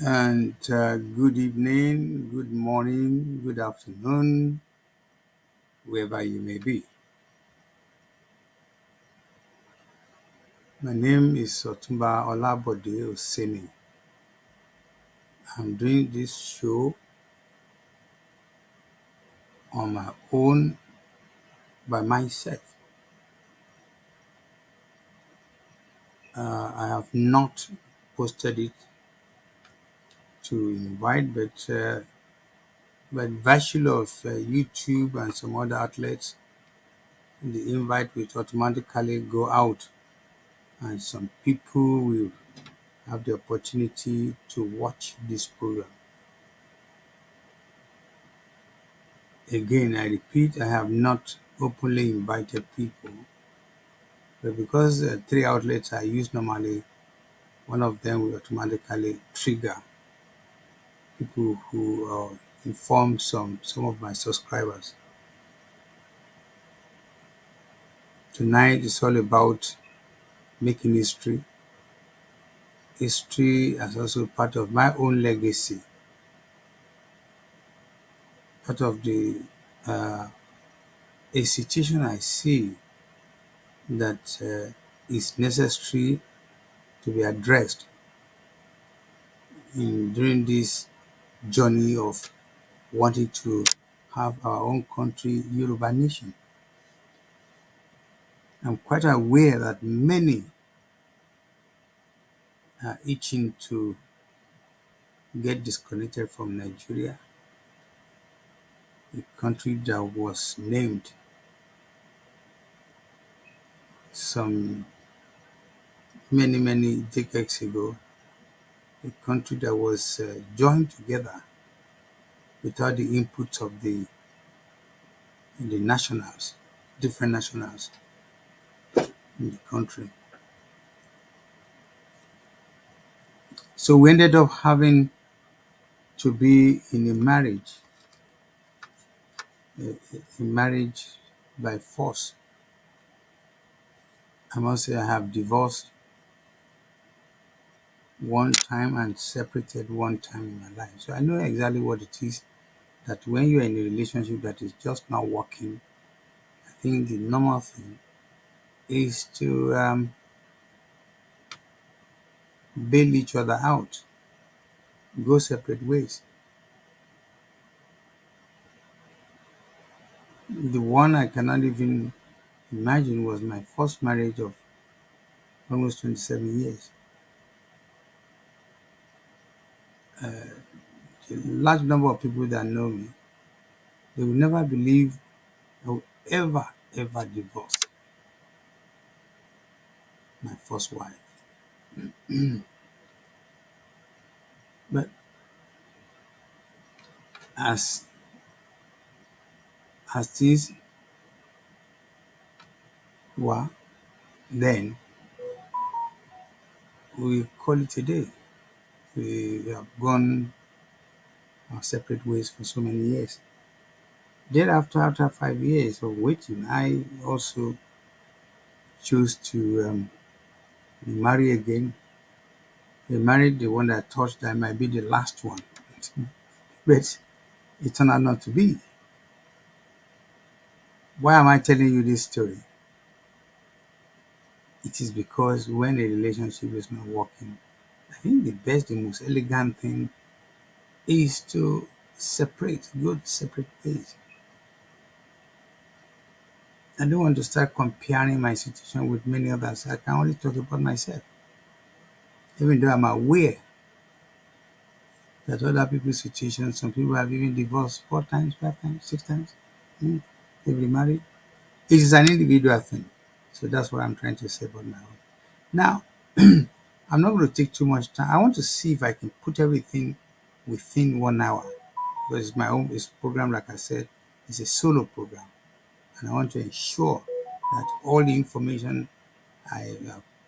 And good evening, good morning, good afternoon, wherever you may be. My name is Olabosi. I'm doing this show on my own by myself. I have not posted it to invite, but virtue of YouTube and some other outlets, the invite will automatically go out, and some people will have the opportunity to watch this program. Again, I repeat, I have not openly invited people, but because three outlets I use normally, one of them will automatically trigger people who inform some of my subscribers. Tonight is all about making history. History as also part of my own legacy, part of the uh, a situation I see that is necessary to be addressed during this journey of wanting to have our own country, Yoruba nation. I'm quite aware that many are itching to get disconnected from Nigeria, a country that was named some many decades ago, a country that was joined together without the input of the nationals, different nationals in the country. So we ended up having to be in a marriage by force. I must say I have divorced one time and separated one time in my life. So I know exactly what it is that when you're in a relationship that is just not working, I think the normal thing is to bail each other out, go separate ways. The one I cannot even imagine was my first marriage of almost 27 years. A large number of people that know me, they will never believe I will ever divorce my first wife. But as things were then, we call it a day. We have gone our separate ways for so many years. Thereafter, after 5 years of waiting, I also chose to marry again. I married the one that I thought that might be the last one, but it turned out not to be. Why am I telling you this story? It is because when a relationship is not working, I think the best, the most elegant thing is to separate, go separate ways. I don't want to start comparing my situation with many others. I can only talk about myself, even though I'm aware that other people's situations, some people have even divorced 4 times, 5 times, 6 times. They've remarried. It is an individual thing. So that's what I'm trying to say about my own. Now, I'm not going to take too much time. I want to see if I can put everything within 1 hour, because it's my own program, like I said, it's a solo program. And I want to ensure that all the information I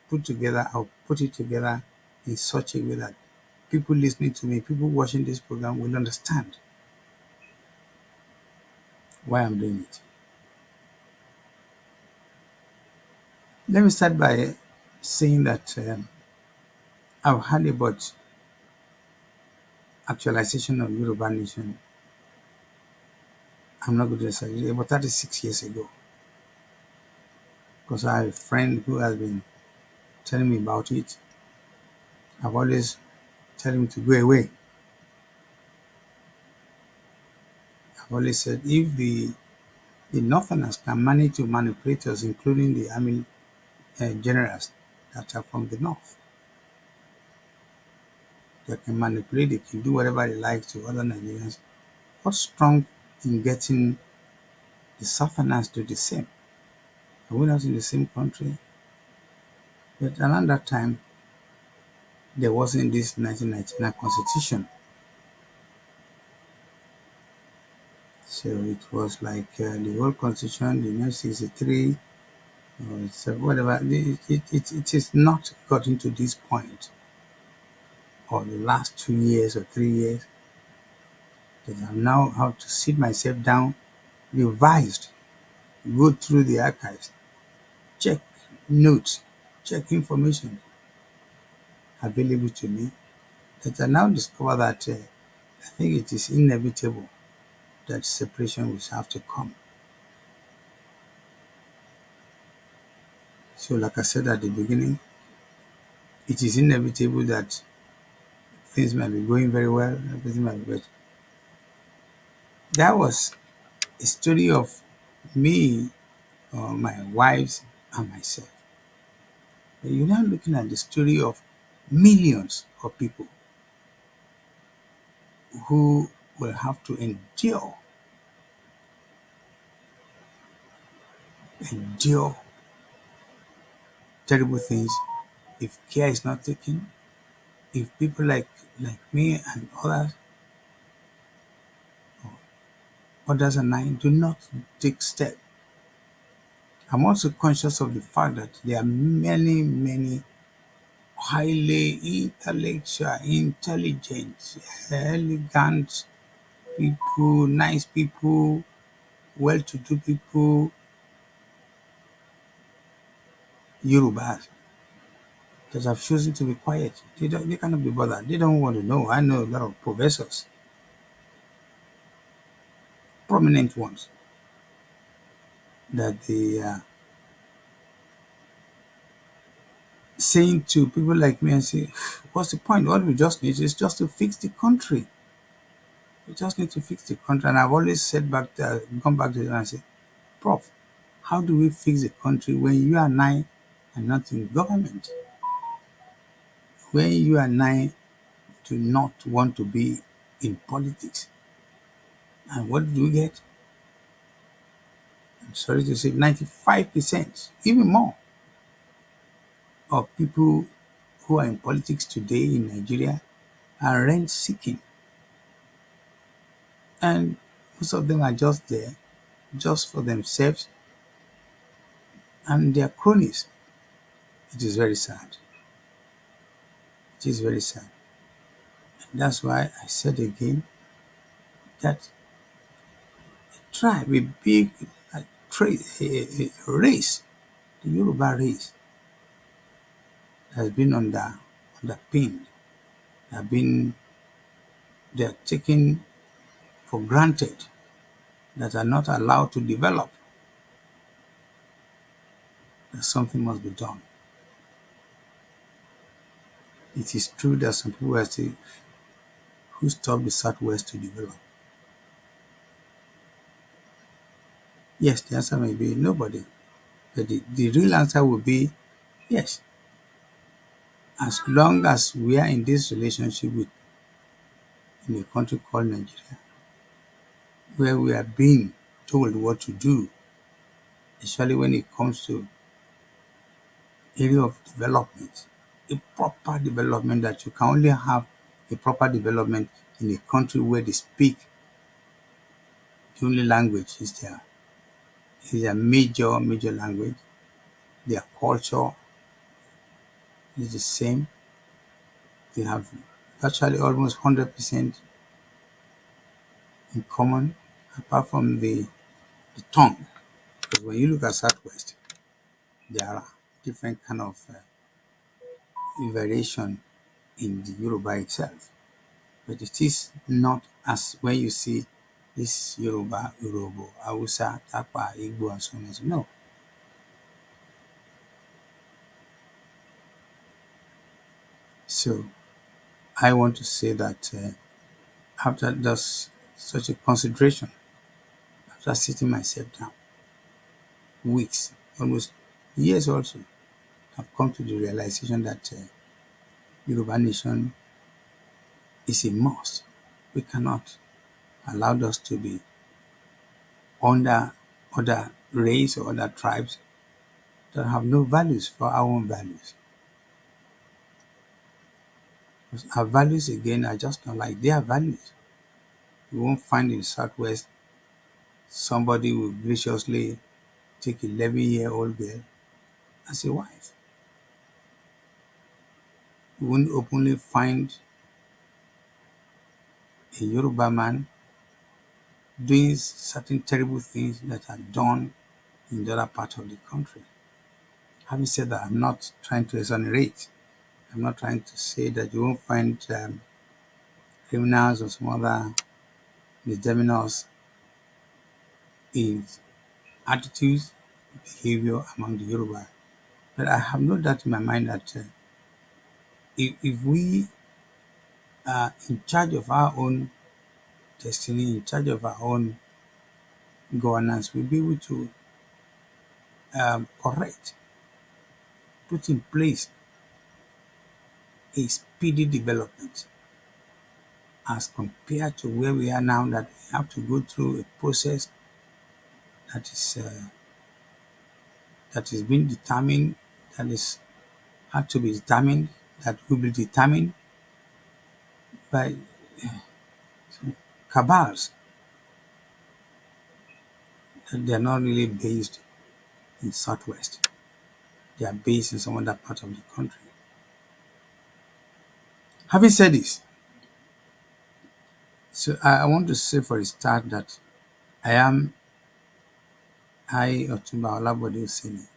put together, I'll put it together in such a way that people listening to me, people watching this program will understand why I'm doing it. Let me start by saying that I've had about actualization of Yoruba nation, I'm not going to say about 36 years ago, because I have a friend who has been telling me about it. I've always telling him to go away. I've always said if the Northerners can manage to manipulate us, including the army generals that are from the North, they can manipulate, they can do whatever they like to other Nigerians. What's strong in getting the Southerners to do the same? Are we not in the same country? But around that time, there wasn't this 1999 constitution. So it was like the old constitution, the 1963, so whatever. It is not gotten to this point, or the last 2 years or 3 years, that I now have to sit myself down, revised, go through the archives, check notes, check information available to me, that I now discover that I think it is inevitable that separation will have to come. So like I said at the beginning, it is inevitable that things might be going very well, everything might be better. That was a story of me, my wives, and myself. But you're now looking at the story of millions of people who will have to endure terrible things if care is not taken, if people like me and others and I do not take steps. I'm also conscious of the fact that there are many, many highly intellectual, intelligent, elegant people, nice people, well-to-do people, Yorubas, that have chosen to be quiet. They cannot be bothered. They don't want to know. I know a lot of professors, prominent ones, that they are saying to people like me and say, what's the point? What we just need is just to fix the country. We just need to fix the country. And I've always said gone back to them and said, Prof, how do we fix the country when you and I are not in government? When you and I do not want to be in politics? And what do we get? I'm sorry to say 95%, even more, of people who are in politics today in Nigeria are rent seeking. And most of them are just there, just for themselves and their cronies. It is very sad. It is very sad. And that's why I said again that tribe, a big race, the Yoruba race, has been underpinned, have been they're taken for granted, that are not allowed to develop, that something must be done. It is true that some people will say, who stopped the Southwest to develop? Yes, the answer may be nobody. But the real answer will be yes. As long as we are in this relationship with in a country called Nigeria, where we are being told what to do, especially when it comes to area of development, a proper development, that you can only have a proper development in a country where they speak the only language is their major language. Their culture is the same. They have virtually almost 100% in common, apart from the tongue. Because when you look at Southwest, there are different kind of variation in the Yoruba itself. But it is not as when you see this Yoruba, Urobo, Hausa, Tapa, Igbo, and so on. No. So I want to say that after just such a consideration, after sitting myself down, weeks, almost years also, I've come to the realization that Yoruba nation is a must. We cannot allow us to be under other race or other tribes that have no values for our own values. Because our values again are just not like their values. You won't find in the Southwest somebody will graciously take 11-year-old girl as a wife. You won't openly find a Yoruba man doing certain terrible things that are done in the other part of the country. Having said that, I'm not trying to exonerate. I'm not trying to say that you won't find criminals or some other misdemeanors in attitudes, behavior among the Yoruba. But I have no doubt in my mind that if we are in charge of our own destiny, in charge of our own governance, we'll be able to correct, put in place a speedy development as compared to where we are now, that we have to go through a process that is being determined, that is had to be determined, that will be determined by cabals, that they are not really based in Southwest. They are based in some other part of the country. Having said this, so I want to say for a start that Otunba Olabode,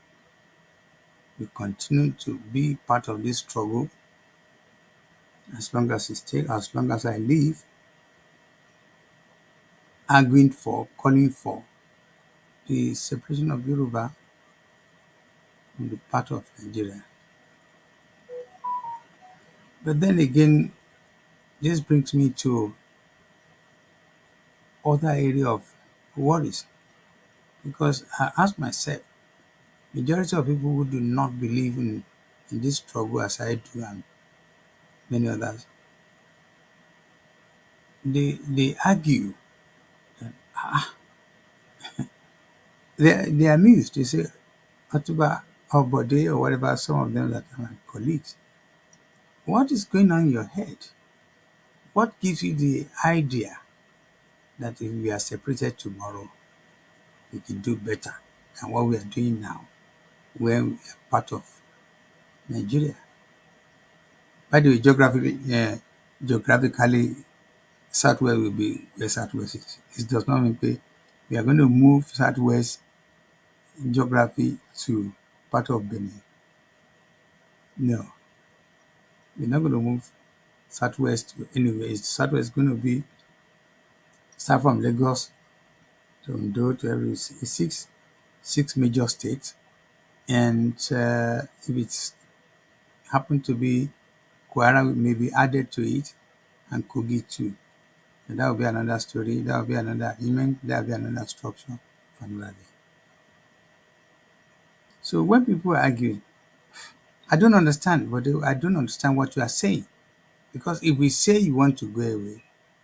will continue to be part of this struggle as long as it takes, as long as I live, arguing for, calling for the separation of Yoruba from the part of Nigeria. But then again, this brings me to other area of worries, because I ask myself, majority of people who do not believe in this struggle as I do and many others, they argue, they are amused. They say, Otuba or Bode or whatever, some of them that are my colleagues, what is going on in your head? What gives you the idea that if we are separated tomorrow, we can do better than what we are doing now when we are part of Nigeria? By the way, geographically, Southwest will be where Southwest is. It does not mean we are going to move Southwest geography to part of Benin. No, we're not going to move Southwest anyway. Southwest is going to be start from Lagos to Ondo to every six major states. And if it's happen to be Kwara, may be added to it, and Kogi too. And that will be another story. That will be another agreement. That will be another structure for another day. So when people argue, I don't understand, but I don't understand what you are saying. Because if we say you want to go away,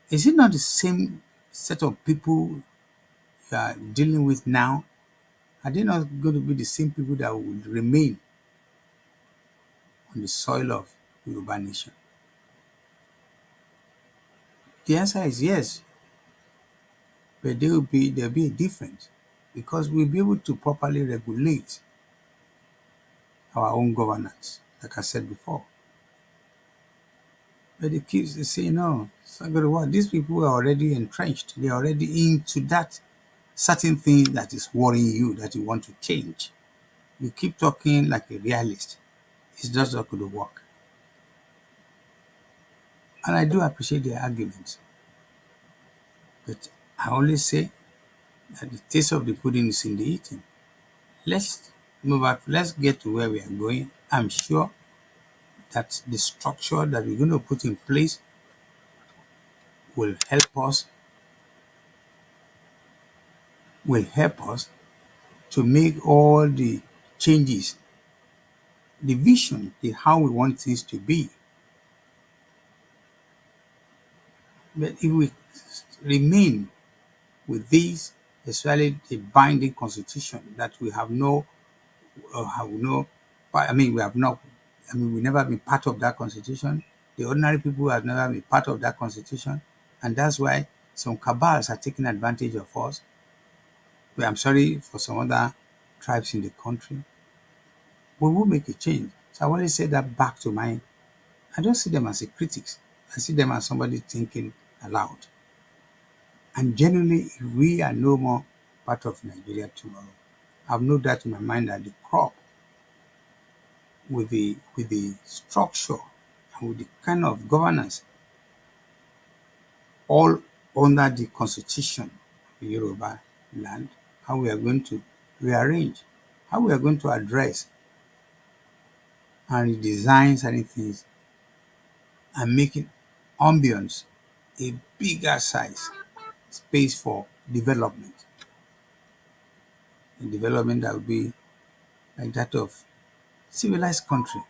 is it not the same set of people you are dealing with now? Are they not going to be the same people that will remain on the soil of Yoruba nation? The answer is yes, but there'll be a difference, because we'll be able to properly regulate our own governance, like I said before. But they keep saying, no, it's not going to work. These people are already entrenched. They're already into that certain thing that is worrying you, that you want to change. You keep talking like a realist. It's just not going to work. And I do appreciate their arguments. But I always say that the taste of the pudding is in the eating. Let's move up. Let's get to where we are going. I'm sure that the structure that we're going to put in place will help us to make all the changes, the vision, the how we want things to be. But if we remain with this, especially the binding constitution that we have I mean, we have not, I mean, we never been part of that constitution. The ordinary people have never been part of that constitution. And that's why some cabals are taking advantage of us. But I'm sorry for some other tribes in the country. We will make a change. So I want to say that back to my, I don't see them as a critics. I see them as somebody thinking aloud. And generally, if we are no more part of Nigeria tomorrow, I have no doubt in my mind that the crop with the structure and with the kind of governance all under the constitution of the Yoruba land, how we are going to rearrange, how we are going to address and redesign certain things and making ambience a bigger size space for development. A development that will be like that of civilized country.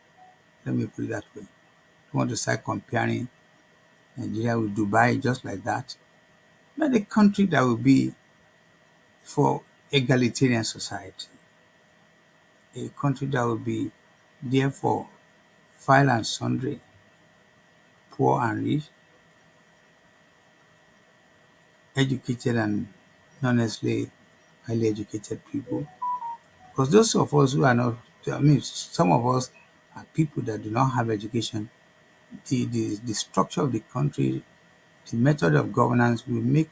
Let me put it that way. If you want to start comparing Nigeria with Dubai just like that, but a country that will be for egalitarian society, a country that will be there for file and sundry, poor and rich, educated and not necessarily highly educated people. Because those of us who are not, I mean, some of us are people that do not have education. The structure of the country, the method of governance will make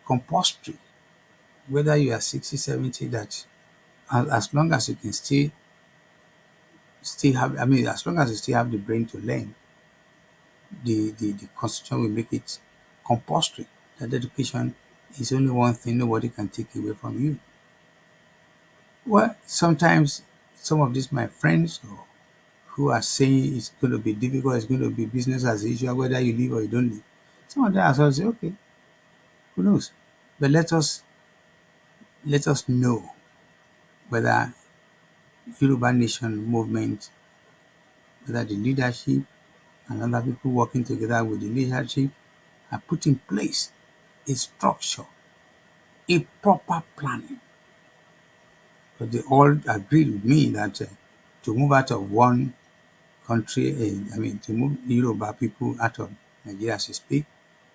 compulsory, whether you are 60, 70, that as long as you can still have, I mean, as long as you still have the brain to learn, the constitution will make it compulsory that education is only one thing nobody can take away from you. Well, sometimes some of these my friends who are saying it's going to be difficult, it's going to be business as usual, whether you leave or you don't leave. Some of them as well say, okay, who knows? But let us know whether Yoruba Nation movement, whether the leadership and other people working together with the leadership are put in place a structure, a proper planning. But they all agreed with me that to move out of one country, I mean, to move Yoruba people out of Nigeria as we speak,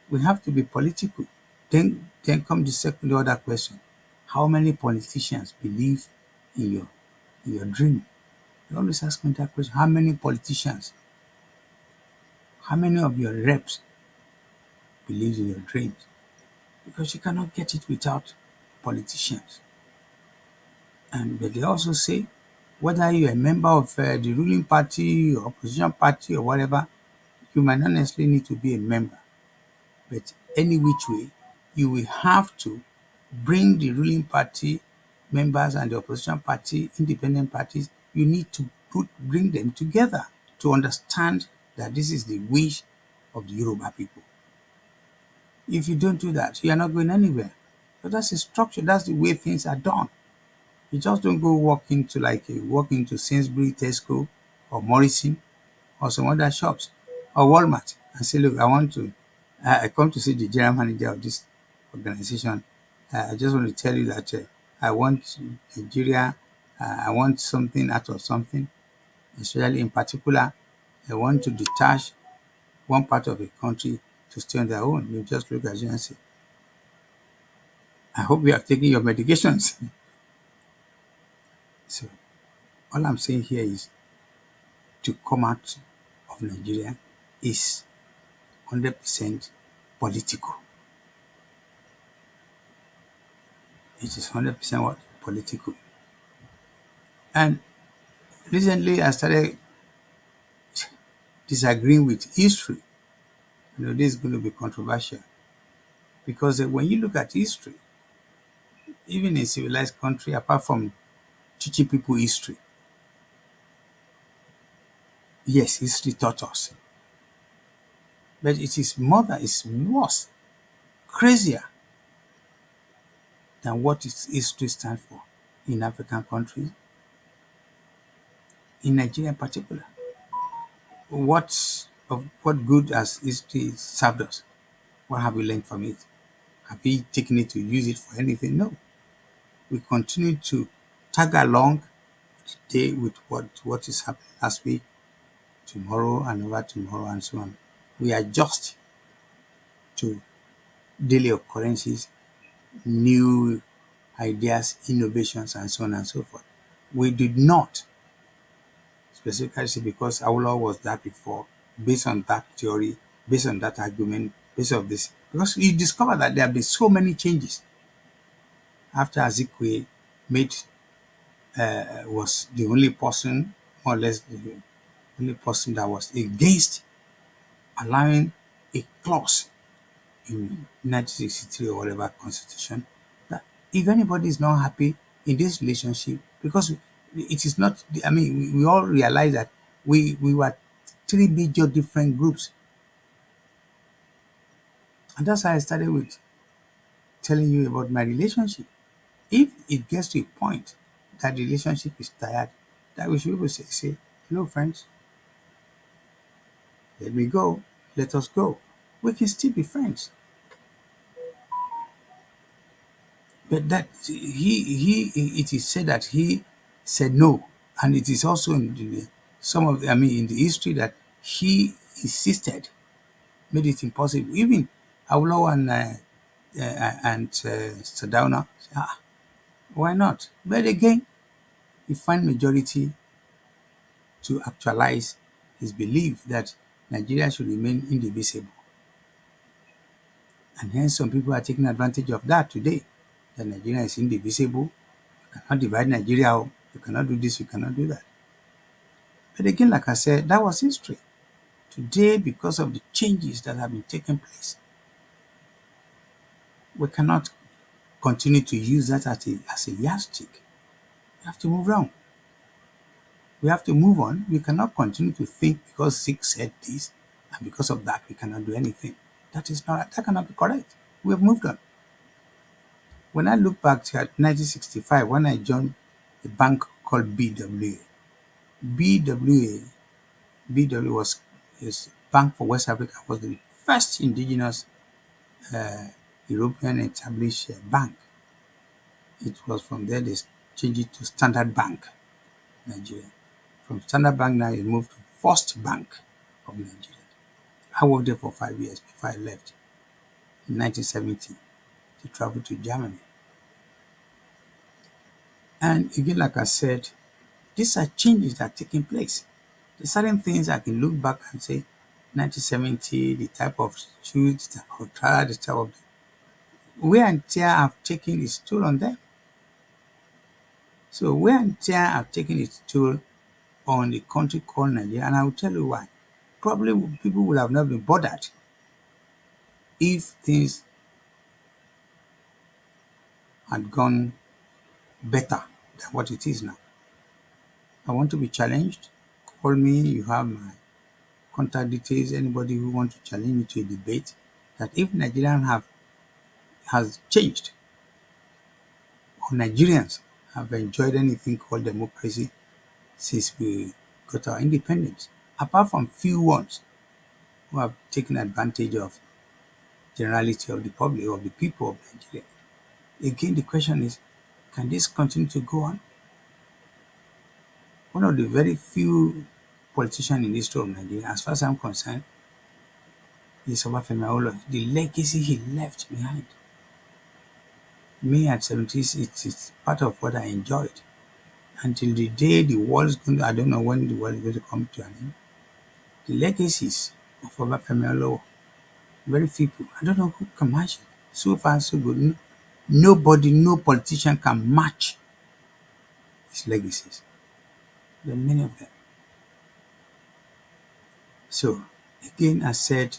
we have to be political. Then come the other question. How many politicians believe in your dream? You always ask me that question. How many politicians, how many of your reps believe in your dreams? Because you cannot get it without politicians. And but they also say, whether you're a member of the ruling party or opposition party or whatever, you might not necessarily need to be a member. But any which way, you will have to bring the ruling party members and the opposition party, independent parties, you need to bring them together to understand that this is the wish of the Yoruba people. If you don't do that, you are not going anywhere. But that's the structure, that's the way things are done. You just don't go walk into Sainsbury, Tesco, or Morrison, or some other shops, or Walmart, and say, look, I come to see the general manager of this organization. I just want to tell you that I want Nigeria, I want something out of something, especially in particular, I want to detach one part of a country to stay on their own. You just look at you and say, I hope you are taking your medications. So all I'm saying here is to come out of Nigeria is 100% political. It is 100% what? Political. And recently I started disagreeing with history. This is going to be controversial because when you look at history, even in civilized country, apart from teaching people history, yes, history taught us, but it is more than it's worse, crazier than what history stands for in African countries, in Nigeria in particular. What good has history served us? What have we learned from it? Have we taken it to use it for anything? No. We continue to tag along today with what is happening last week, tomorrow, and over tomorrow, and so on. We adjust to daily occurrences, new ideas, innovations, and so on and so forth. We did not specifically say because Awolowo was that before, based on that theory, based on that argument, based on this. Because you discover that there have been so many changes after Azikwe made was the only person, more or less the only person that was against allowing a clause in 1963 or whatever constitution that if anybody is not happy in this relationship, because it is not, I mean, we all realize that we were three major different groups. And that's how I started with telling you about my relationship. If it gets to a point that the relationship is tired, that we should be able to say, hello, friends, let me go, let us go. We can still be friends. But that it is said that he said no. And it is also in in the history that he insisted, made it impossible. Even Awolowo and Sadauna, why not? But again, he find majority to actualize his belief that Nigeria should remain indivisible. And hence some people are taking advantage of that today, that Nigeria is indivisible. You cannot divide Nigeria. You cannot do this, you cannot do that. But again, like I said, that was history. Today, because of the changes that have been taking place, we cannot continue to use that as a yardstick. We have to move on. We have to move on. We cannot continue to think because Sikh said this, and because of that, we cannot do anything. That cannot be correct. We have moved on. When I look back at 1965, when I joined a bank called BWA was is Bank for West Africa, was the first indigenous European established bank. It was from there they changed it to Standard Bank, Nigeria. From Standard Bank now it moved to First Bank of Nigeria. I worked there for 5 years before I left in 1970 to travel to Germany. And again, like I said, these are changes that are taking place. There's certain things I can look back and say, 1970, the type of shoes, the type of trial, the type of wear and tear have taken its toll on them. So wear and tear have taken its toll on the country called Nigeria, and I will tell you why. Probably people would have not been bothered if things had gone better than what it is now. I want to be challenged. Call me. You have my contact details. Anybody who wants to challenge me to a debate, that if Nigerian has changed, or Nigerians have enjoyed anything called democracy since we got our independence, apart from few ones who have taken advantage of generality of the public, of the people of Nigeria. Again, the question is, can this continue to go on? One of the very few politicians in the history of Nigeria, as far as I'm concerned, is Obafemi Awolowo. The legacy he left behind. Me at 70s, it's part of what I enjoyed. Until the day the world is going to, I don't know when the world is going to come to an end. The legacies of Obafemi Awolowo, very few people, I don't know who can match it. So far, so good. Nobody, no politician can match his legacies. There are many of them. So, again, I said,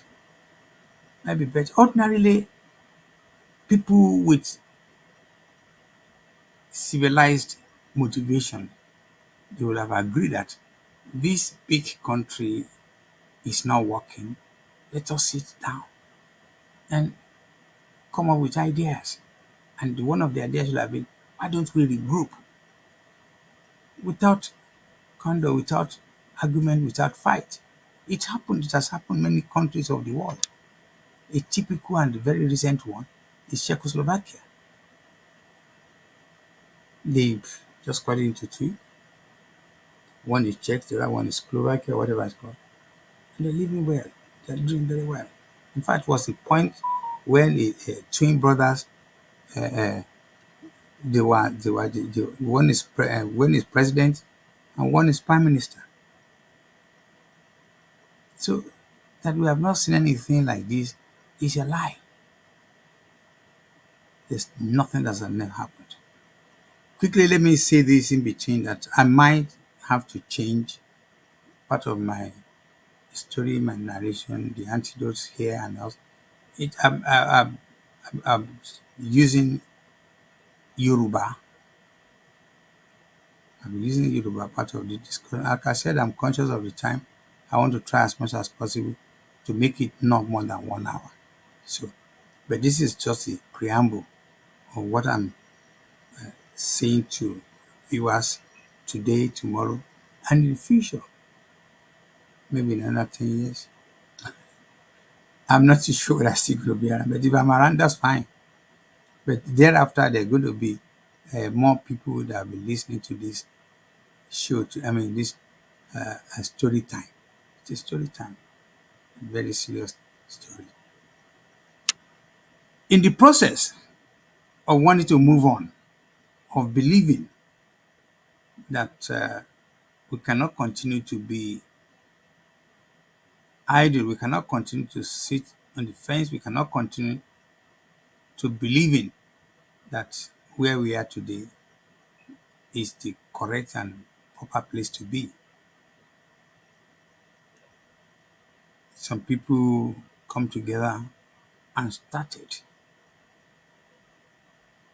Might be better. Ordinarily, people with civilized motivation, they will have agreed that this big country is not working. Let us sit down and come up with ideas. And one of the ideas should have been, why don't we regroup without condor, without argument, without fight? It happened. It has happened in many countries of the world. A typical and very recent one is Czechoslovakia. They just cut it into two. One is Czech, the other one is Slovakia, whatever it's called. And they're living well. They're doing very well. In fact, it was a point when twin brothers, uh, uh, one is one is president and one is prime minister. So that we have not seen anything like this is a lie. There's nothing that's never happened. Quickly, let me say this in between that I might have to change part of my story, my narration, the antidotes here and else. I'm using Yoruba. I'm using Yoruba part of the discussion. Like I said, I'm conscious of the time. I want to try as much as possible to make it not more than 1 hour. So, but this is just a preamble of what I'm saying to viewers today, tomorrow, and in the future. Maybe in another 10 years. I'm not too sure whether I'm still going to be around, but if I'm around, that's fine. But thereafter, there are going to be more people that will be listening to this show. This story time. It's a story time. A very serious story. In the process of wanting to move on, of believing that we cannot continue to be idle, we cannot continue to sit on the fence, we cannot continue to believing that where we are today is the correct and proper place to be. Some people come together and started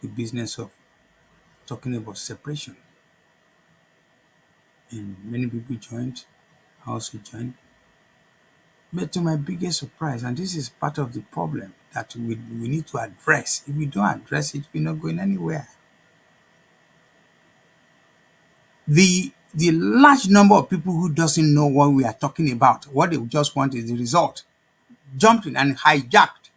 the business of talking about separation. And many people joined, I also joined. But to my biggest surprise, and this is part of the problem that we need to address. If we don't address it, we're not going anywhere. The large number of people who doesn't know what we are talking about, what they just want is the result, jumped in and hijacked.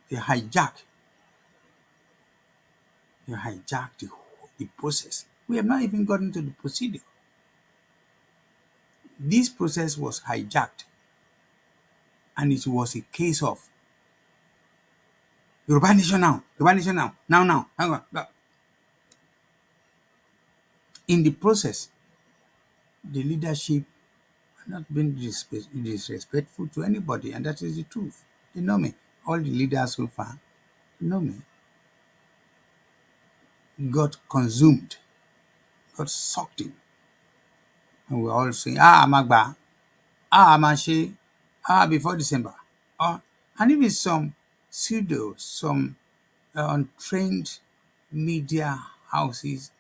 They hijack. They hijack the process. We have not even gotten to the procedure. This process was hijacked, and it was a case of Yoruba nation now, Yoruba nation now, now. Hang on. In the process, the leadership had not been disrespectful to anybody, and that is the truth. They know me. All the leaders so far know me. Got consumed, got sucked in. And we're all saying, Magba, Amashi, before December. And even some some untrained media houses,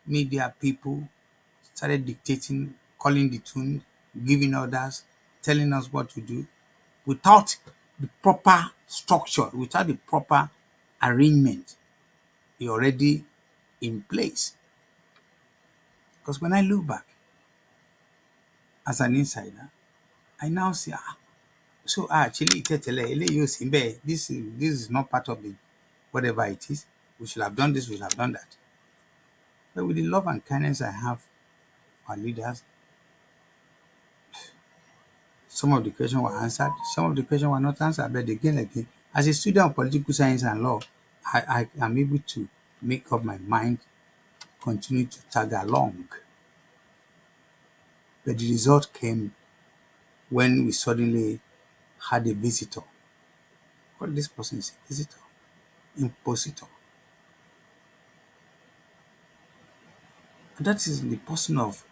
media people started dictating, calling the tune, giving orders, telling us what to do without the proper structure, without the proper arrangement already in place. Because when I look back as an insider, I now see, actually, this is not part of the whatever it is. We should have done this, we should have done that. But with the love and kindness I have for our leaders, some of the questions were answered, some of the questions were not answered. But again, as a student of political science and law, I am able to make up my mind, continue to tag along. But the result came when we suddenly had a visitor. Well, this person is a visitor, impositor. And that is the person of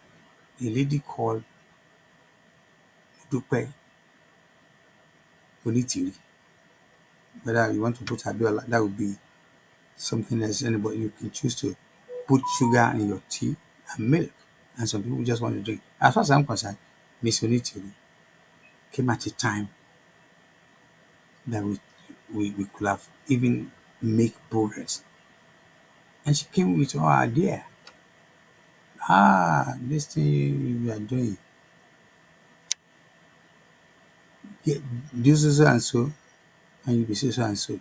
a lady called Dupe Onitiri. Whether you want to put Abiola, that would be something else. Anybody you can choose to put sugar in your tea and milk. And some people just want to drink. As far as I'm concerned, Miss Onitiri came at a time that we could have even make progress. And she came with her idea. This thing you are doing, get, do so and so, and you be so and so.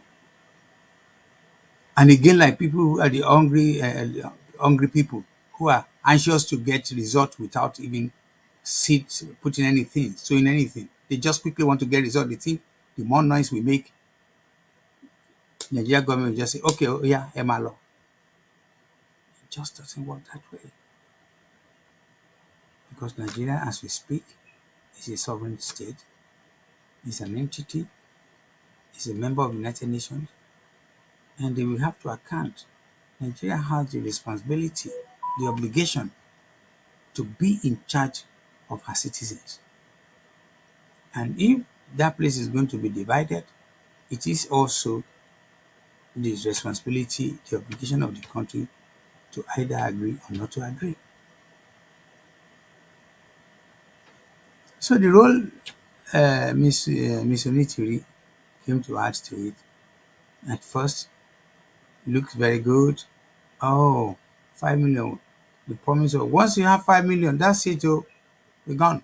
And again, like people who are the hungry people who are anxious to get result without even putting anything, sowing anything. They just quickly want to get result. They think the more noise we make, Nigeria government will just say, okay, oh yeah, MLO. It just doesn't work that way. Because Nigeria, as we speak, is a sovereign state, is an entity, is a member of the United Nations, and they will have to account. Nigeria has the responsibility, the obligation to be in charge of her citizens. And if that place is going to be divided, it is also the responsibility, the obligation of the country to either agree or not to agree. So the role Miss Onitiri came to add to it, at first looked very good. Oh, 5 million. The promise of once you have 5 million, that's it, oh, we're gone.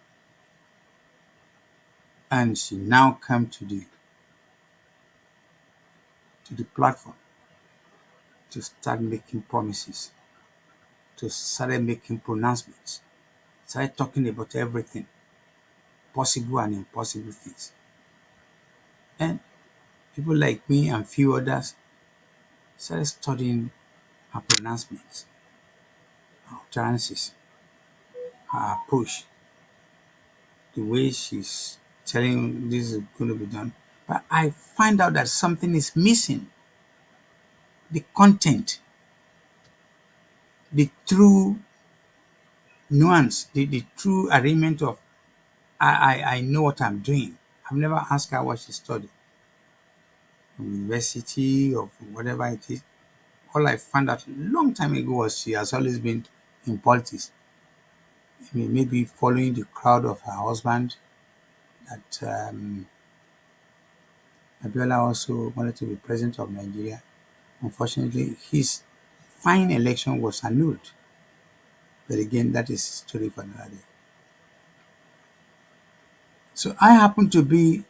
And she now come to the platform to start making promises, to start making pronouncements, start talking about everything, possible and impossible things. And people like me and few others started studying her pronouncements, her utterances, her approach, the way she's telling this is going to be done. But I find out that something is missing. The content, the true nuance, the true arrangement of I know what I'm doing. I've never asked her what she studied from university or from whatever it is. All I found out a long time ago was she has always been in politics. I mean, maybe following the crowd of her husband, that Abiola also wanted to be president of Nigeria. Unfortunately, his fine election was annulled. But again, that is a story for another day. So I happened to be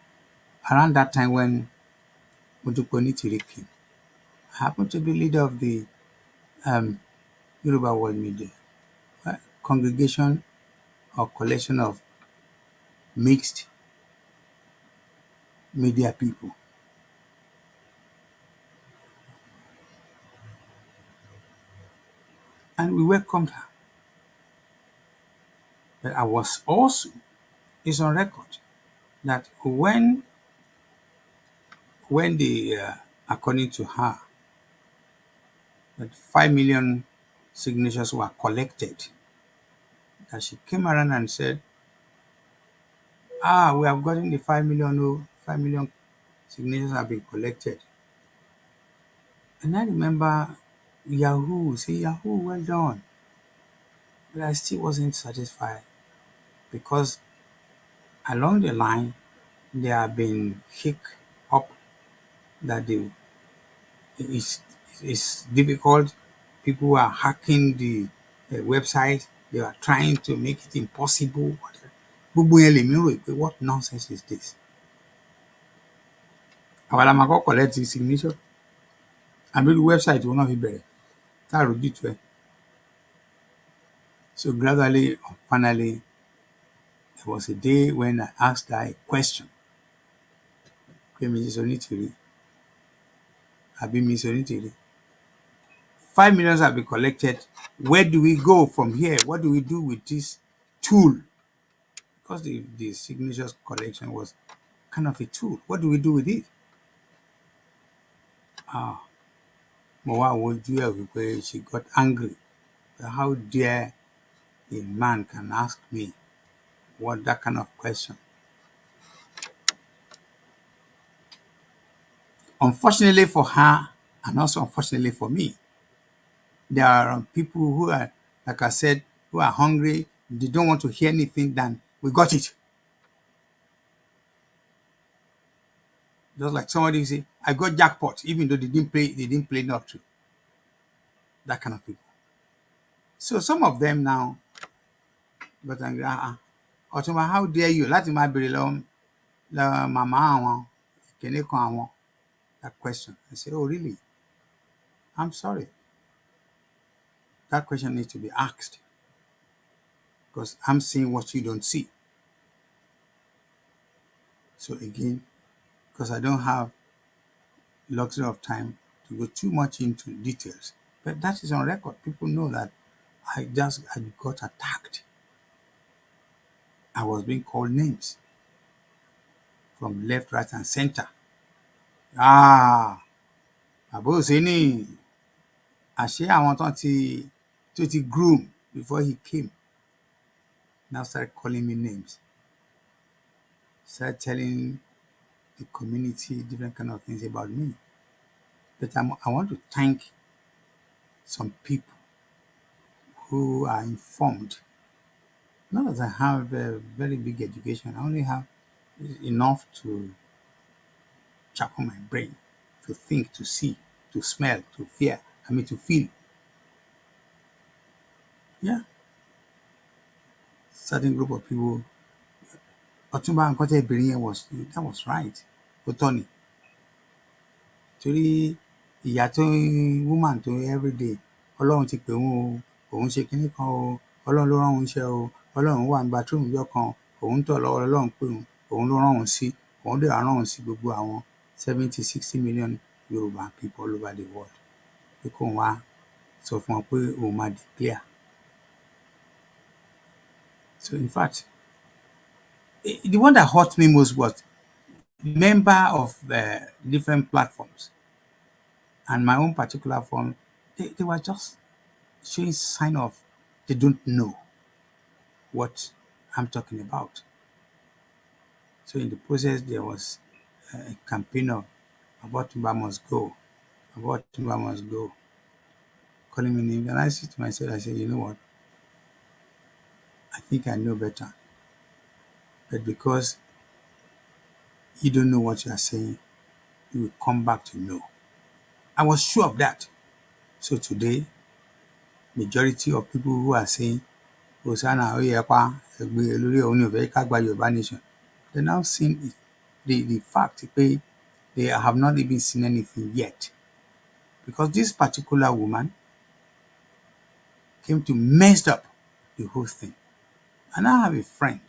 around that time when OtunbaHOO came. I happened to be leader of the um, Yoruba World Media, congregation or collection of mixed media people. And we welcomed her. But I was also, it's on record, that when the, according to her, that 5 million signatures were collected, that she came around and said, we have gotten the 5 million, 5 million signatures have been collected. And I remember Yahoo, say, Yahoo, well done. But I still wasn't satisfied because along the line, there have been hick up that it's, it's difficult. People are hacking the website. They are trying to make it impossible. Gbogbo yẹn lèmi rò pé what nonsense is this? Àwa la máa kọ́kọ́ collect the signature. Àbí irú website wo náà fi bẹ̀rẹ̀ tá a rójútu ẹ̀. So gradually, finally, there was a day when I asked her a question. Pé Mrs. Onitiri, àbí Miss Onitiri, 5 million have been collected. Where do we go from here? What do we do with this tool? Because the signatures collection was kind of a tool. What do we do with it? Mo wá wojú ẹ̀ wípé she got angry. How dare a man can ask me what that kind of question? Unfortunately for her, and also unfortunately for me, there are people who are, like I said, who are hungry. They don't want to hear anything than we got it. Just like somebody who say, I got jackpot, even though they didn't play lottery. That kind of people. So some of them now, but Ọ̀túnba, how dare you láti máa béèrè lọ́wọ́ màmá àwọn kìnní kan àwọn, that question. I say, oh really? I'm sorry. That question needs to be asked because I'm seeing what you don't see. So again, because I don't have luxury of time to go too much into details, but that is on record. People know that I got attacked. I was being called names from left, right, and center. Àbóòsí ní àṣé àwọn tó ti groom before he came now started calling me names. Started telling the community different kind of things about me. But I want to thank some people who are informed. Not that I have a very big education. I only have enough to sharpen my brain, to think, to see, to smell, to fear. To feel. Yeah. Certain group of people. Ọ̀túnba nǹkan tẹ́ bèrè yẹn that was right. Ó tọ́ ni. Torí ìyá tó woman tó everyday Ọlọ́run ti pè òun o, òun ṣe kinní kan o, Ọlọ́run ló rán òun iṣẹ́ o, Ọlọ́run wà ní bathroom ọjọ́ kan, òun tọ̀ lọ́wọ́ Ọlọ́run pé òun ló rán òun sí, òun dẹ̀ rán òun sí gbogbo àwọn 70-60 million Yoruba people all over the world. Pé kóun wá sọ fún wọn pé òun máa declare. So in fact, the one that hurt me most was member of different platforms and my own particular form. They were just showing sign of they don't know what I'm talking about. So in the process, there was a campaign of Otunba must go, Otunba must go, calling me names. And I said to myself, I said, you know what? I think I know better. But because you don't know what you are saying, you will come back to know. I was sure of that. So today, majority of people who are saying, Hosanna, Yoruba nation, they're now seeing the fact they have not even seen anything yet. Because this particular woman came to mess up the whole thing. And I have a friend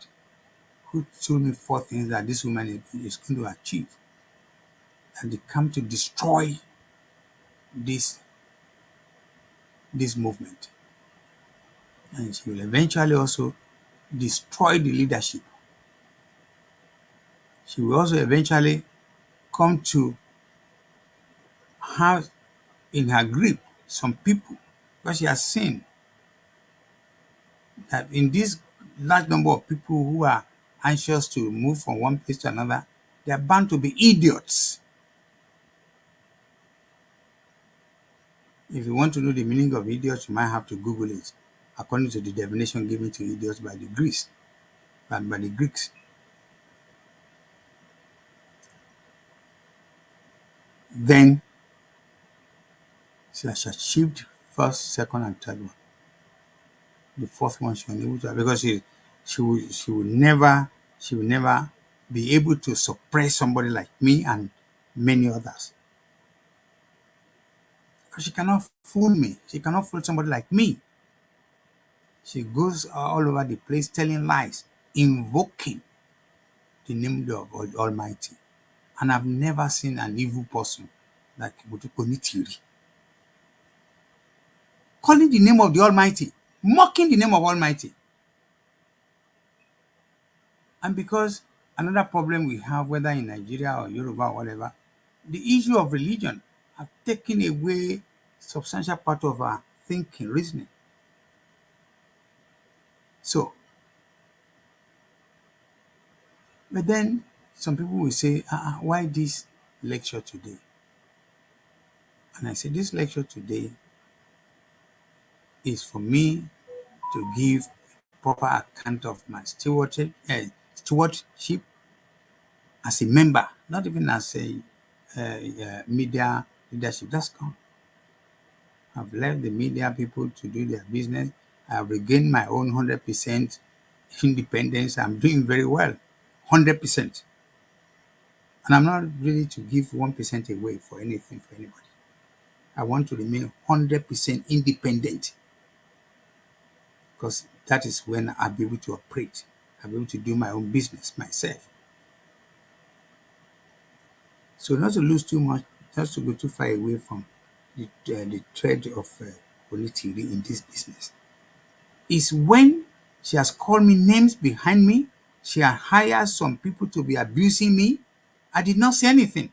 who told me 4 things that this woman is going to achieve. And they come to destroy this movement. And she will eventually also destroy the leadership. She will also eventually come to have in her grip some people, because she has seen that in this large number of people who are anxious to move from one place to another, they are bound to be idiots. If you want to know the meaning of idiots, you might have to Google it, according to the definition given to idiots by the Greeks. Then she has achieved first, second, and third one. The fourth one she was able to, because she will never be able to suppress somebody like me and many others. Because she cannot fool me. She cannot fool somebody like me. She goes all over the place telling lies, invoking the name of the Almighty. And I've never seen an evil person like Butukonitiri calling the name of the Almighty, mocking the name of Almighty. And because another problem we have, whether in Nigeria or Yoruba or whatever, the issue of religion have taken away substantial part of our thinking, reasoning. So, but then some people will say, why this lecture today? And I said, this lecture today is for me to give proper account of my stewardship as a member, not even as a media leadership. That's gone. I've left the media people to do their business. I've regained my own 100% independence. I'm doing very well, 100%. And I'm not ready to give 1% away for anything for anybody. I want to remain 100% independent because that is when I'll be able to operate. I'll be able to do my own business myself. So not to lose too much, not to go too far away from the thread of Onitiri in this business, is when she has called me names behind me, she has hired some people to be abusing me. I did not say anything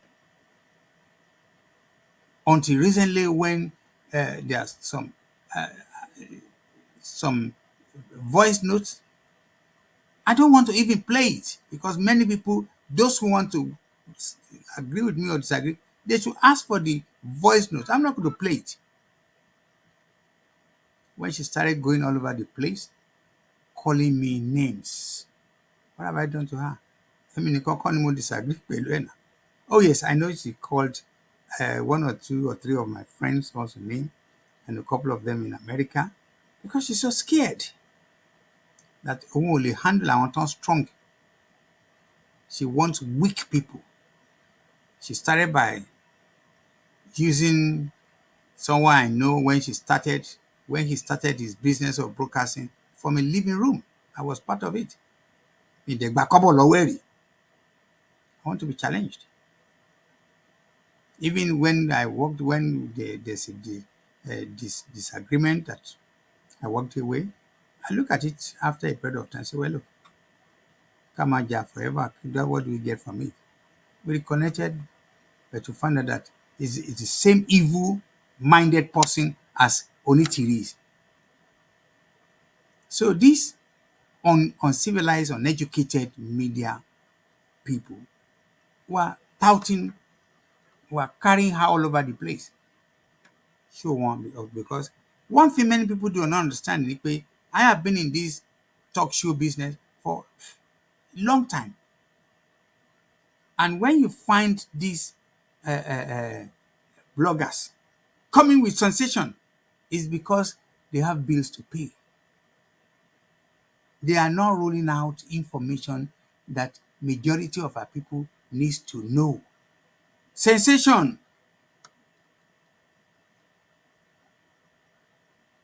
until recently when there's some voice notes. I don't want to even play it because many people, those who want to agree with me or disagree, they should ask for the voice notes. I'm not going to play it. When she started going all over the place, calling me names, what have I done to her? I mean, you disagree. Oh yes, I know she called one or two or three of my friends also name, and a couple of them in America, because she's so scared that only handle our tongue strong. She wants weak people. She started by using someone I know when he started his business of broadcasting from a living room. I was part of it. In the Bakobo Loweri, I want to be challenged. Even when I worked, when there's this disagreement that I walked away, I look at it after a period of time and say, well, look, come on, forever. What do we get from it? We reconnected, but to find out that it's the same evil-minded person as Onitiri is. So these uncivilized, uneducated media people were touting, were carrying her all over the place. Show one because one thing many people do not understand is I have been in this talk show business for a long time. And when you find these bloggers coming with sensation, it's because they have bills to pay. They are not rolling out information that majority of our people needs to know. Sensation.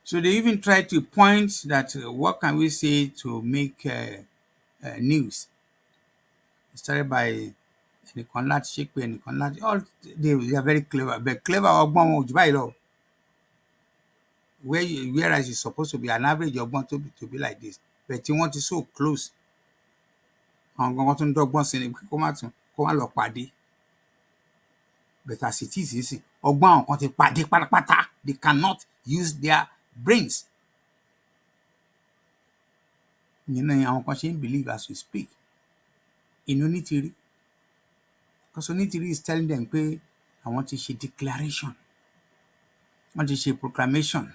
So they even try to point that what can we say to make news. It started by Onikonton, Shekwe, Onikonton. All they are very clever, but clever. Whereas it's supposed to be an average ọgbọ́n to be like this, but you want it so close. Àwọn gangan tó ń dọ́gbọ́n sí ni kó má lọ pàdé. But as it is, ọgbọ́n àwọn kan ti pàdé pátápátá. They cannot use their brains. You know, àwọn kan ṣe ń believe as we speak. In Onitiri. Because Onitiri is telling them pé àwọn ti ṣe declaration. Wọ́n ti ṣe proclamation.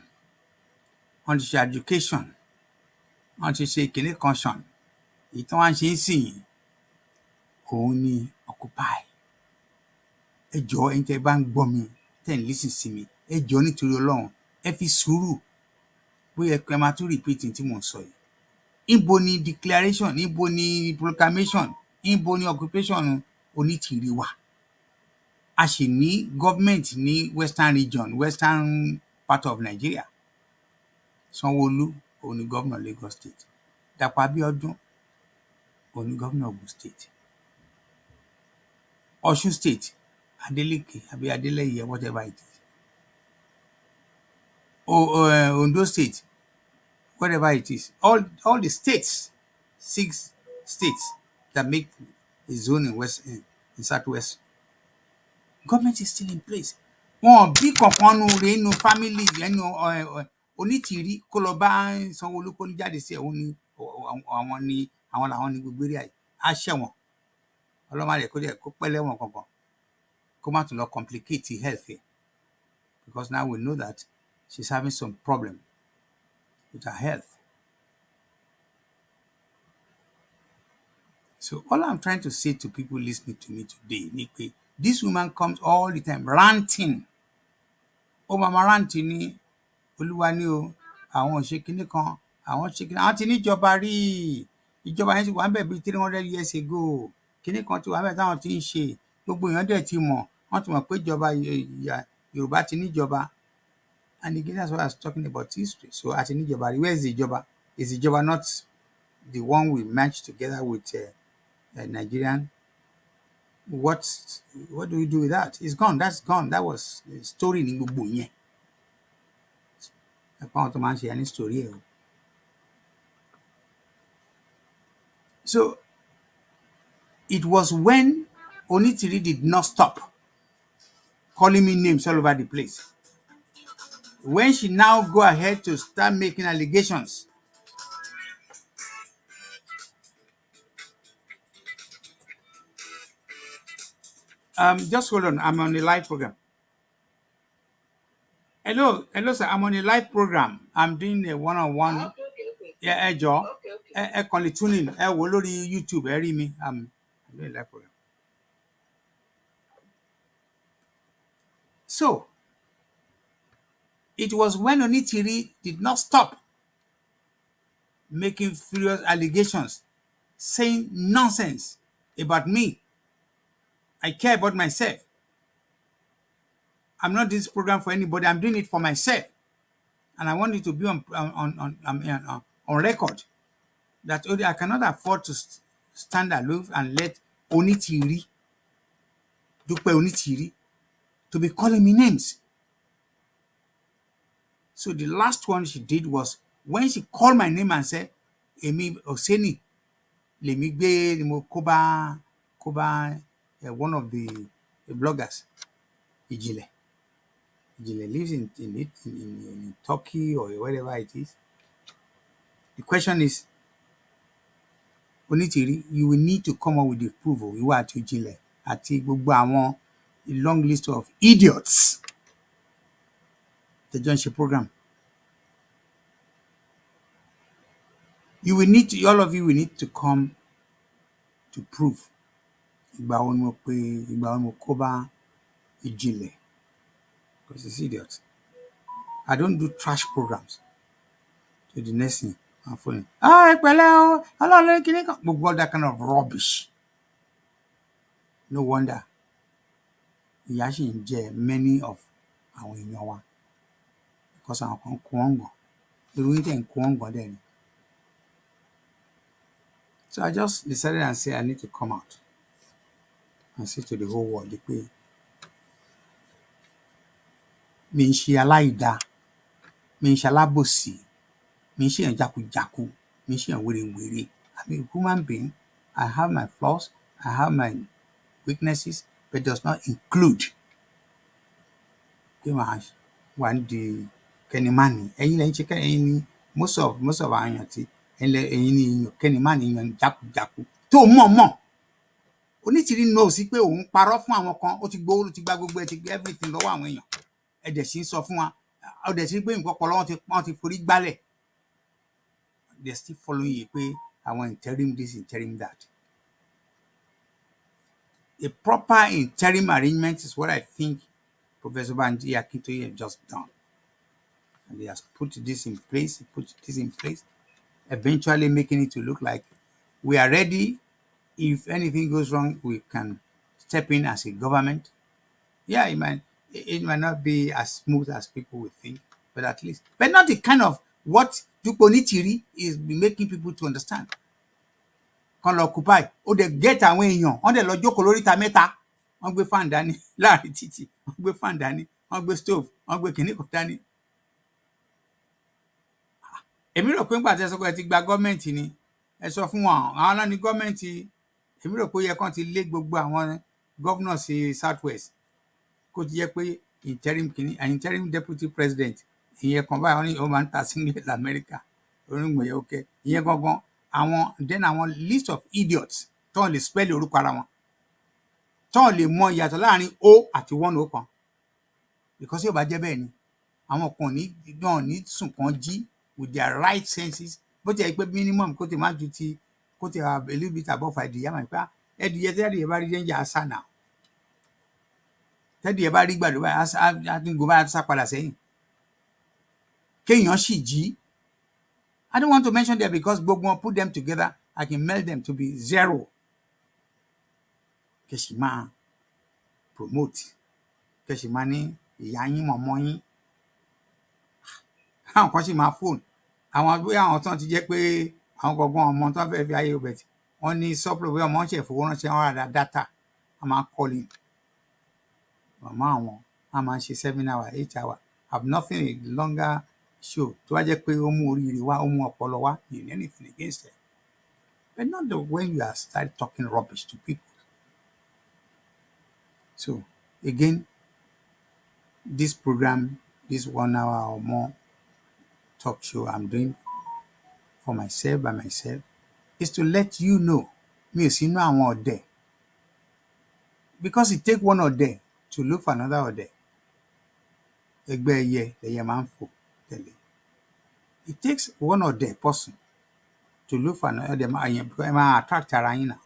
Wọ́n ti ṣe education. Wọ́n ti ṣe kìnní kanṣan. Èyí tí wọ́n ṣe ń sìn òun ni Occupy. Ẹ jọ̀ọ́ ẹ̀yin tẹ́ bá ń gbọ́ mi, tẹ́ ń listen sí mi, ẹ jọ̀ọ́ nítorí Ọlọ́run, ẹ fi sùúrù bóyá ẹ máa tún repeat tí mò ń sọ yìí. Níbo ni declaration, níbo ni proclamation, níbo ni occupation Onitiri wà? A sì ní government ní western region, western part of Nigeria. Sanwó-Olú òun ni governor Lagos State. Dàpọ̀ Abíọ́dún òun ni governor Ogun State. Ọ̀ṣun State, Adeleke, àbí Adeleye, whatever it is. Ondo State, whatever it is. All the states, 6 states that make a zone in Southwest. Government is still in place. Wọn bí kankan nu rẹ̀ nínú family nínú Onitiri kó lọ bá Sanwó-Olú kó ní jáde sí òun ni àwọn làwọn ní gbogbo area yìí. Á ṣẹ̀wọ̀n. Ọlọ́mọ rẹ̀ kó pẹ́ lẹ́wọ̀n kankan. Kó má tún lọ complicate health ẹ̀. because now we know that she's having some problem with her health. So all I'm trying to say to people listening to me today, Nipe, this woman comes all the time ranting. Oh, mama ranting ni, Olúwa ni o, àwọn ṣe kinní kan, àwọn ṣe kinní, àwọn ti níjọba rí, ìjọba yẹn ti wà níbẹ̀ bí 300 years ago, kinní kan ti wà níbẹ̀ táwọn ti ń ṣe, gbogbo èèyàn dẹ̀ ti mọ̀, wọ́n ti mọ̀ pé ìjọba Yorùbá ti níjọba. And again, that's what I was talking about history. So àti níjọba rí, where is the ìjọba? Is the ìjọba not the one we matched together with Nigerian? What do we do with that? It's gone. That's gone. That was the story ní gbogbo yẹn. Ẹ̀pọ̀ àwọn tó máa ń ṣe any story ẹ̀ o. So it was when Onitiri did not stop calling me names all over the place. When she now go ahead to start making allegations. Just hold on. I'm on a live program. Hello, sir. I'm on a live program. I'm doing a one-on-one. Yeah, Joe. Kàn lè tune in. Wò lórí YouTube. Rí mi. I'm doing a live program. So, it was when Onitiri did not stop making furious allegations, saying nonsense about me. I care about myself. I'm not doing this program for anybody. I'm doing it for myself. And I want it to be on record that I cannot afford to stand aloof and let Onitiri, Dupe Onitiri, to be calling me names. So the last one she did was when she called my name and said, Emi Oseni, lèmi gbé ni mo kó bá one of the bloggers, Ijile. Ijile lives in Turkey or wherever it is. The question is, Onitiri, you will need to come up with the proof. Ìwọ àti Ijile àti gbogbo àwọn a long list of idiots. The Johnship program. You will need to, all of you will need to come to prove ìgbà wo ni mo kó bá Ijile, because it's idiots. I don't do trash programs. So the next thing, I'm phoning, ẹ pẹ̀lẹ́ o, Ọlọ́run kìíní kan, gbogbo all that kind of rubbish. No wonder ìyà ṣì ń jẹ many of àwọn èèyàn wa, because àwọn kan kó wọn gbọ̀n, irú yín tẹ̀ ń kó wọn gbọ̀n dẹ̀ ni. So I just decided and said I need to come out and say to the whole world pé mi ń ṣe Alaida, mi ń ṣe Alabosi, mi ń ṣe èèyàn jákujàku, mi ń ṣe èèyàn wèrèwèrè. I'm a human being. I have my flaws, I have my weaknesses, but it does not include pé màá wà ní kẹ́nìmánì. Ẹ̀yin lẹ́yìn ṣe ẹ̀yin ni most of àwọn èèyàn tí ẹ̀yin ni èèyàn kẹ́nìmánì, èèyàn jákujàku tó mọ̀. Onitiri know sí pé òun parọ́ fún àwọn kan, ó ti gbowó, ó ti gba gbogbo ẹ̀, ti gbé everything lọ́wọ́ àwọn èèyàn. Ẹ dẹ̀ sì ń sọ fún wa, ó dẹ̀ sì pé nǹkan pọ̀ lọ́wọ́ wọ́n ti forí gbálẹ̀. They're still following you pé àwọn interim this, interim that. A proper interim arrangement is what I think Professor Banji Akintoye has just done. And he has put this in place, eventually making it to look like we are ready. If anything goes wrong, we can step in as a government. Yeah, it might not be as smooth as people would think, but at least, but not the kind of what Dupe Onitiri is making people to understand. Kan lọ occupy, ó dẹ̀ get àwọn èèyàn, wọ́n dẹ̀ lọ jókòó lóríta mẹ́ta, wọ́n gbé fan dání láàrin títì, wọ́n gbé fan dání, wọ́n gbé stove, wọ́n gbé kìnní kan dání. Èmi rò pé nígbà tí ẹ sọ pé ẹ ti gba gọ́ọ̀mẹ̀ntì ni, ẹ sọ fún wọn, àwọn náà ní gọ́ọ̀mẹ̀ntì. Èmi rò pé ó yẹ kán ti lé gbogbo àwọn gómìnà sí South West, kó ti jẹ́ pé interim deputy president, ìyẹn kan báyìí wọ́n ní ó máa ń ta singlet America, onígbòye òkè, ìyẹn gangan àwọn list of idiots tó lè spell orúkọ ara wọn, tó lè mọ ìyàtọ̀ láàrin o àti one o kan. because yóò bá jẹ́ bẹ́ẹ̀ ni àwọn kan ní sùn kan jí with their right senses bó ti yẹ pé minimum kó ti má ju ti kó ti a little bit above ẹdìyẹ máa ń pa ẹdìyẹ tí ẹdìyẹ bá rí danger á sá náà tẹ́dìyẹ bá rí gbàdúrà báyìí á tún go báyìí á sá padà sẹ́yìn kéèyàn sì jí. I don't want to mention them because gbogbo wọn put them together I can melt them to be zero. Kẹ̀sì máa promote kẹ̀sì máa ní ìyá yín mọ̀mọ́ yín káwọn kan sì máa phone àwọn bóyá àwọn tán ti jẹ́ pé àwọn gbọ̀ngàn ọmọ tó fẹ́ fi ayé ọbẹ̀ tí wọ́n ní sọ́pọ̀ bóyá ọmọ ṣe fowó ránṣẹ́ wọn rà dátà a máa calling màmá àwọn a máa ṣe 7 hours 8 hours have nothing longer show tó wá jẹ́ pé ó mú oríire wá ó mú ọpọlọ wá in anything against it but not the when you are start talking rubbish to people. So again, this program, this 1 hour or more talk show I'm doing for myself by myself is to let you know mi ò sínú àwọn ọ̀dẹ̀ because it take one ọ̀dẹ̀ to look for another ọ̀dẹ̀ ẹgbẹ́ ẹyẹ lẹyẹ máa ń fò tẹ̀lé it takes one ọ̀dẹ̀ person to look for another ọ̀dẹ̀ ẹ máa attract ara yín náà.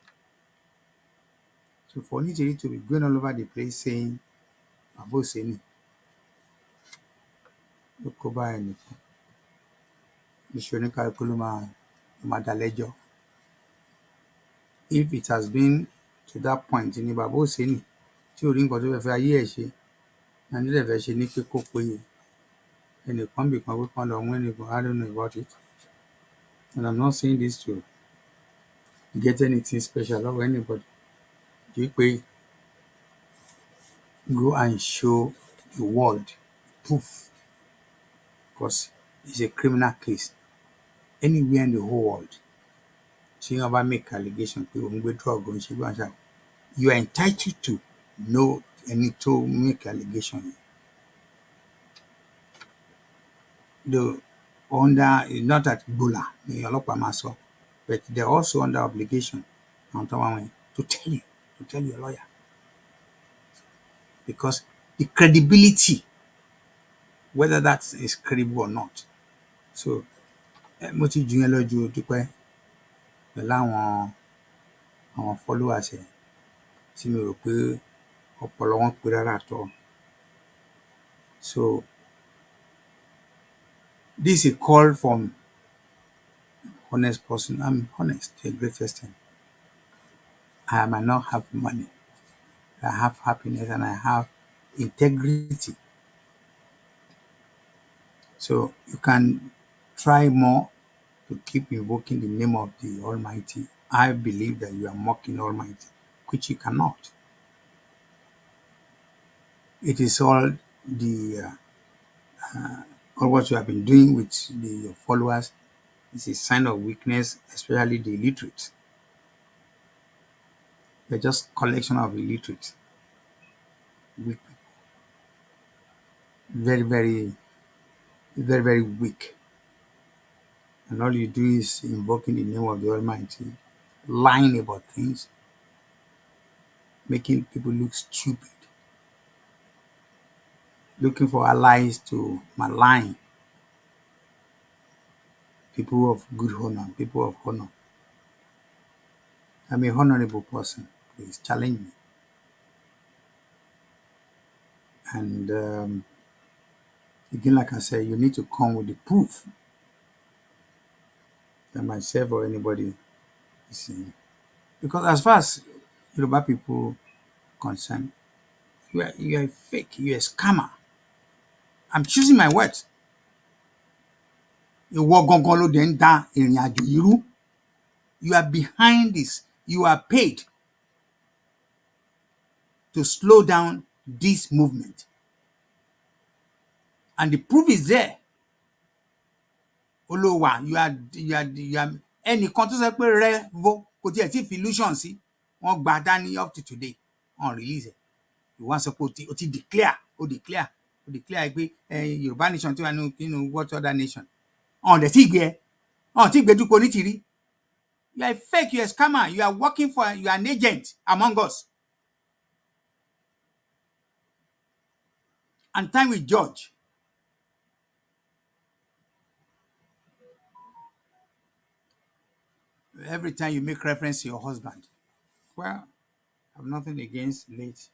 So for Onitiri to be going all over the place saying Aboseni ló kó bá ẹnìkan iṣẹ́ oníkàlùkù ló máa dá lẹ́jọ́. If it has been to that point ní Aboseni tí ò rí nǹkan tó fẹ́ ayé ẹ̀ ṣe and tó fẹ́ ṣe ní pé kó péye ẹnìkan bìkan pé kán lọ wọ́n ẹnìkan I don't know about it and I'm not saying this to get anything special of anybody. You pay go and show the world proof because it's a criminal case anywhere in the whole world. So you ever make allegation you are entitled to know and to make allegation. The under not at Bula, but they're also under obligation to tell your lawyer. Because the credibility, whether that is credible or not. So, mo ti jù yẹn lọ ju dúpẹ́ pẹ̀lú àwọn followers ẹ̀ tí mi rò pé ọpọlọ wọn pé rárá tọ́. So, this is a call from honest person. I'm honest to a great extent. I might not have money. I have happiness and I have integrity. So you can try more to keep invoking the name of the Almighty. I believe that you are mocking Almighty, which you cannot. It is all all what you have been doing with your followers is a sign of weakness, especially the illiterate. They're just collection of illiterates. Weak. Very, very, very, very weak. And all you do is invoking the name of the Almighty, lying about things, making people look stupid, looking for allies to malign people of good honor, people of honor. I'm a honorable person. Please challenge me. And again, like I said, you need to come with the proof that myself or anybody is saying. Because as far as Yoruba people concerned, you are a fake, you are a scammer. I'm choosing my words. You are behind this. You are paid to slow down this movement. And the proof is there. Olowa, you are ẹnìkan tó sọ pé Revo kò tiẹ̀ tí fi illusion sí wọ́n gba dání up to today on release ẹ̀. Ìwọ́n sọ pé o ti declare pé Yorùbá nation tí wà nínú what other nation. On the tí gbé ẹ ọ̀n tí gbé dúpọ̀ ní tìrí. You are a fake, you are a scammer, you are working for, you are an agent among us. And time will judge. Every time you make reference to your husband, well, I have nothing against late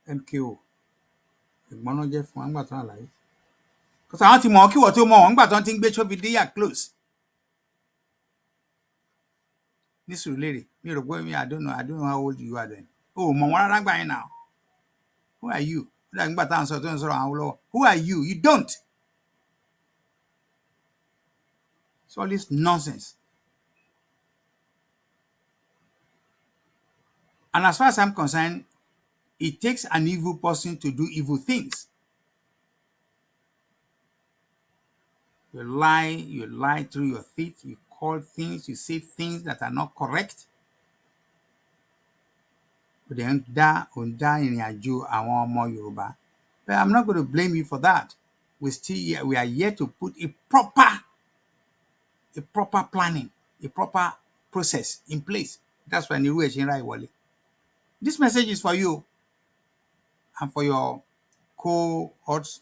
MKO. Ẹ̀gbọ́n náà jẹ́ fún wa nígbà tó wà láyé. Because àwọn ti mọ̀ ọ́ kí wọ́n tó mọ̀ wọ́n nígbà tó ti ń gbé Ṣófìdíyà close. Ní Sùúrùlérè, mi rò pé I don't know how old you are then. Oh, mọ̀ wọ́n rárá gbà yín now. Who are you? Ó dàgbà nígbà táwọn sọ̀rọ̀ tó ń sọ̀rọ̀ àwọn olówó. Who are you? You don't. It's all this nonsense. And as far as I'm concerned, it takes an evil person to do evil things. You lie through your teeth, you call things, you say things that are not correct. But then ìrìn àjò àwọn ọmọ Yorùbá. But I'm not going to blame you for that. We are yet to put a proper planning, a proper process in place. That's why Niru Eshinra Iwole. This message is for you and for your co-hosts,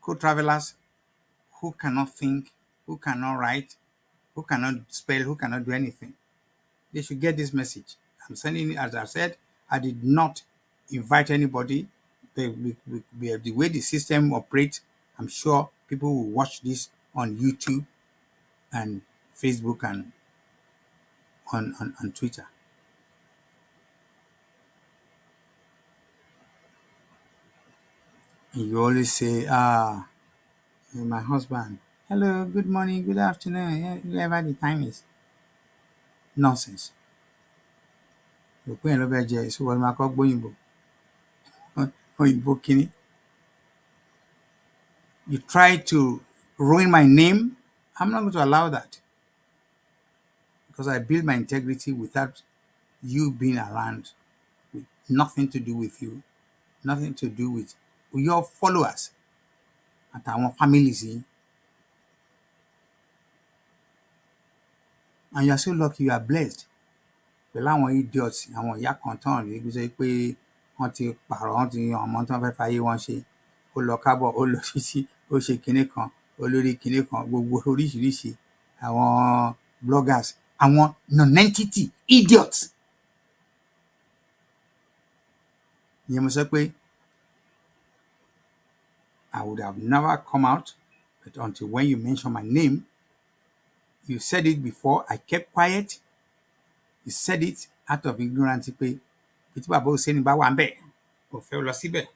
co-travelers who cannot think, who cannot write, who cannot spell, who cannot do anything. They should get this message. I'm sending it, as I said, I did not invite anybody. The way the system operates, I'm sure people will watch this on YouTube and Facebook and on Twitter. And you always say, my husband, hello, good morning, good afternoon, whatever the time is. Nonsense. You try to ruin my name. I'm not going to allow that. Because I build my integrity without you being around, with nothing to do with you, nothing to do with your followers and our families. And you are so lucky, you are blessed. Pẹ̀lú àwọn idiots, àwọn ìyá kan tán rí bí sọ pé wọ́n ti pààrọ̀, wọ́n ti yan ọmọ tí wọ́n fẹ́ fàyè wọn ṣe. Ó lọ kábọ̀, ó lọ títí, ó ṣe kinní kan, olórí kinní kan, gbogbo oríṣiríṣi àwọn bloggers, àwọn non-entity idiots. Ìyẹn mo sọ pé I would have never come out, but until when you mention my name, you said it before, I kept quiet. You said it out of ignorance pé bí tí bàbá Hussein bá wà ń bẹ̀, kò fẹ́ lọ síbẹ̀.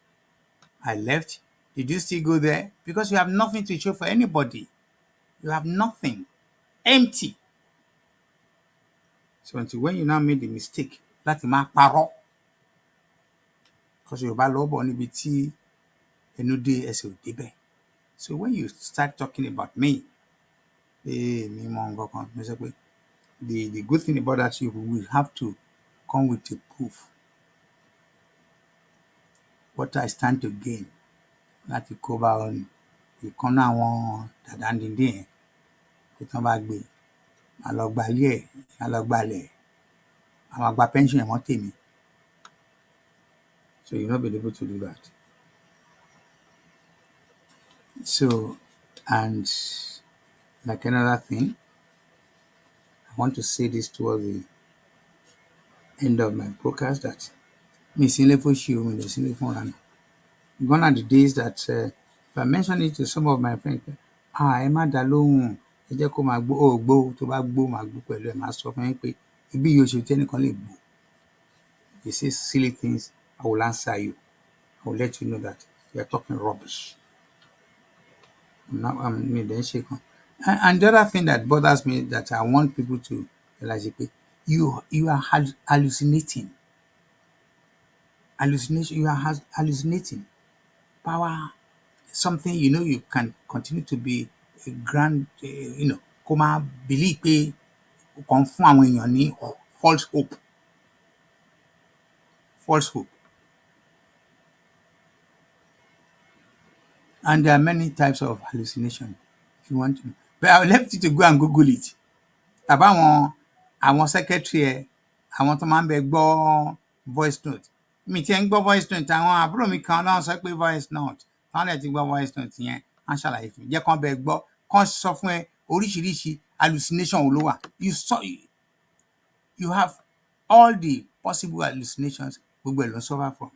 I left. Did you still go there? Because you have nothing to show for anybody. You have nothing. Empty. So until when you now made the mistake láti máa parọ́, because Yorùbá lọ́ bọ̀ níbi tí ẹnu dé ẹsẹ̀ ò débẹ̀. So when you start talking about me, mi mọ nǹkan kan, mo sọ pé the good thing about that, you will have to come with a proof. What I stand to gain láti kó bá ọ ní ìkànnà àwọn dàda díndín yẹn kó tán bá gbé máa lọ gba ilé ẹ̀, máa lọ gbalẹ̀, àwọn àgbà pension ẹ̀ mọ́ tèmi. So you'll not be able to do that. So, and like another thing, I want to say this towards the end of my podcast, that me sinle for you, me sinle for run. Gone are the days that if I mention it to some of my friends, ẹ má dá lóhùn, ẹ jẹ́ kó máa gbó, gbó, tó bá gbó máa gbó pẹ̀lú ẹ̀, máa sọ fún yín pé ibi yóò ṣe tẹ́nìkan lè gbó. If you say silly things, I will answer you. I will let you know that you are talking rubbish. And the other thing that bothers me, that I want people to realize, you are hallucinating. Hallucination, you are hallucinating. Power, something you can continue to be a grand, kó máa believe pé kàn fún àwọn èèyàn ní false hope. False hope. And there are many types of hallucination, if you want to. But I will left you to go and Google it. Tàbí àwọn secretary ẹ, àwọn tó máa ń bẹ gbọ́ voice note, mi ti ń gbọ́ voice note àwọn àbúrò mi kan náà sọ pé voice note táwọn lè ti gbọ́ voice note yẹn á ṣàlàyé fún mi jẹ́ kán bẹ gbọ́ kán sọ fún ẹ oríṣiríṣi hallucination wo ló wà you have all the possible hallucinations gbogbo ẹ̀ ló ń suffer from.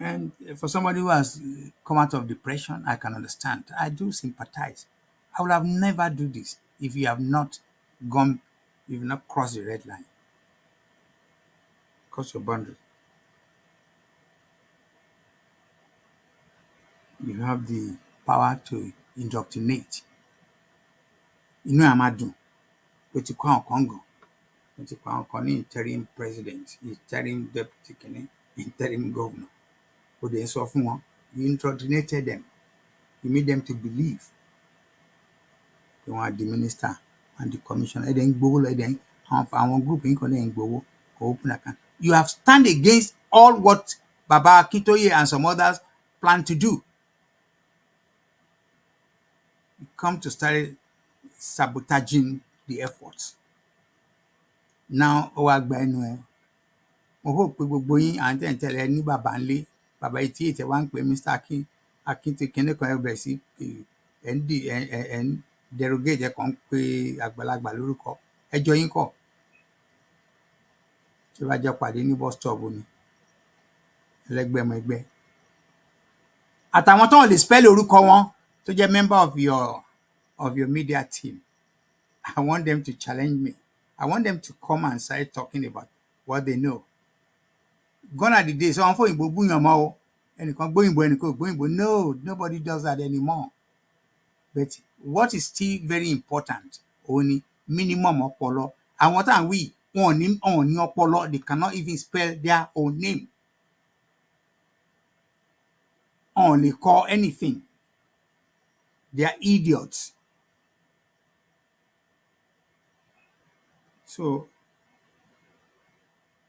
And for somebody who has come out of depression, I can understand. I do sympathize. I would have never do this if you have not gone, if you have not crossed the red line. Cross your boundary. You have the power to indoctrinate. Inú ẹ̀ máa dùn pé ti kọ́ àwọn kan gàn. Ó ti kọ́ àwọn kan ní interim president, interim deputy kìíní, interim governor. Ó dẹ̀ sọ fún wọn, you indoctrinated them. You made them to believe they want the minister and the commissioner. And then gbowó lọ, then àwọn group yìí kan then gbowó kò open account. You have stand against all what Baba Akintoye and some others plan to do. You come to start sabotaging the efforts. Now, ó wá gba ẹnu ẹ. Mo hope pé gbogbo yín à ń tẹ̀lé ní bàbá ńlé, bàbá 88 wá ń pè Mr. Akintoye kíní kan ẹ bẹ̀rẹ̀ sí ẹ̀ ń derogate ẹ̀ kàn ń pe àgbàlagbà lórúkọ. Ẹjọ́ yín kọ̀. Tí ó bá jọ pàdé ní bus stop ni ẹlẹ́gbẹ́ ọmọ ẹgbẹ́. Àtàwọn tó lè spell orúkọ wọn tó jẹ́ member of your media team. I want them to challenge me. I want them to come and start talking about what they know. Gone are the days. So I'm for Igbo búyàn mọ́ o. Ẹnìkan gbóyìnbó ẹnìkan gbóyìnbó. No, nobody does that anymore. But what is still very important, only minimum ọpọlọ. Àwọn tá à ń wí, wọn ò ní ọpọlọ. They cannot even spell their own name. Wọn ò lè kọ anything. They are idiots. So,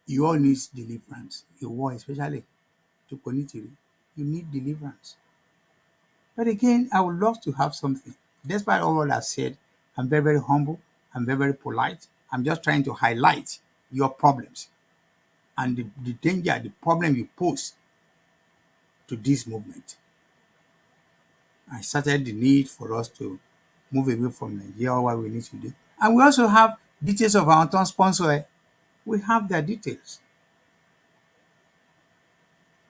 you all need deliverance. Your war, especially to Konitiri, you need deliverance. But again, I would love to have something. Despite all what I've said, I'm very, very humble. I'm very, very polite. I'm just trying to highlight your problems and the danger, the problem you pose to this movement. I started the need for us to move away from Nigeria, what we need to do. And we also have details of our town sponsor. We have their details.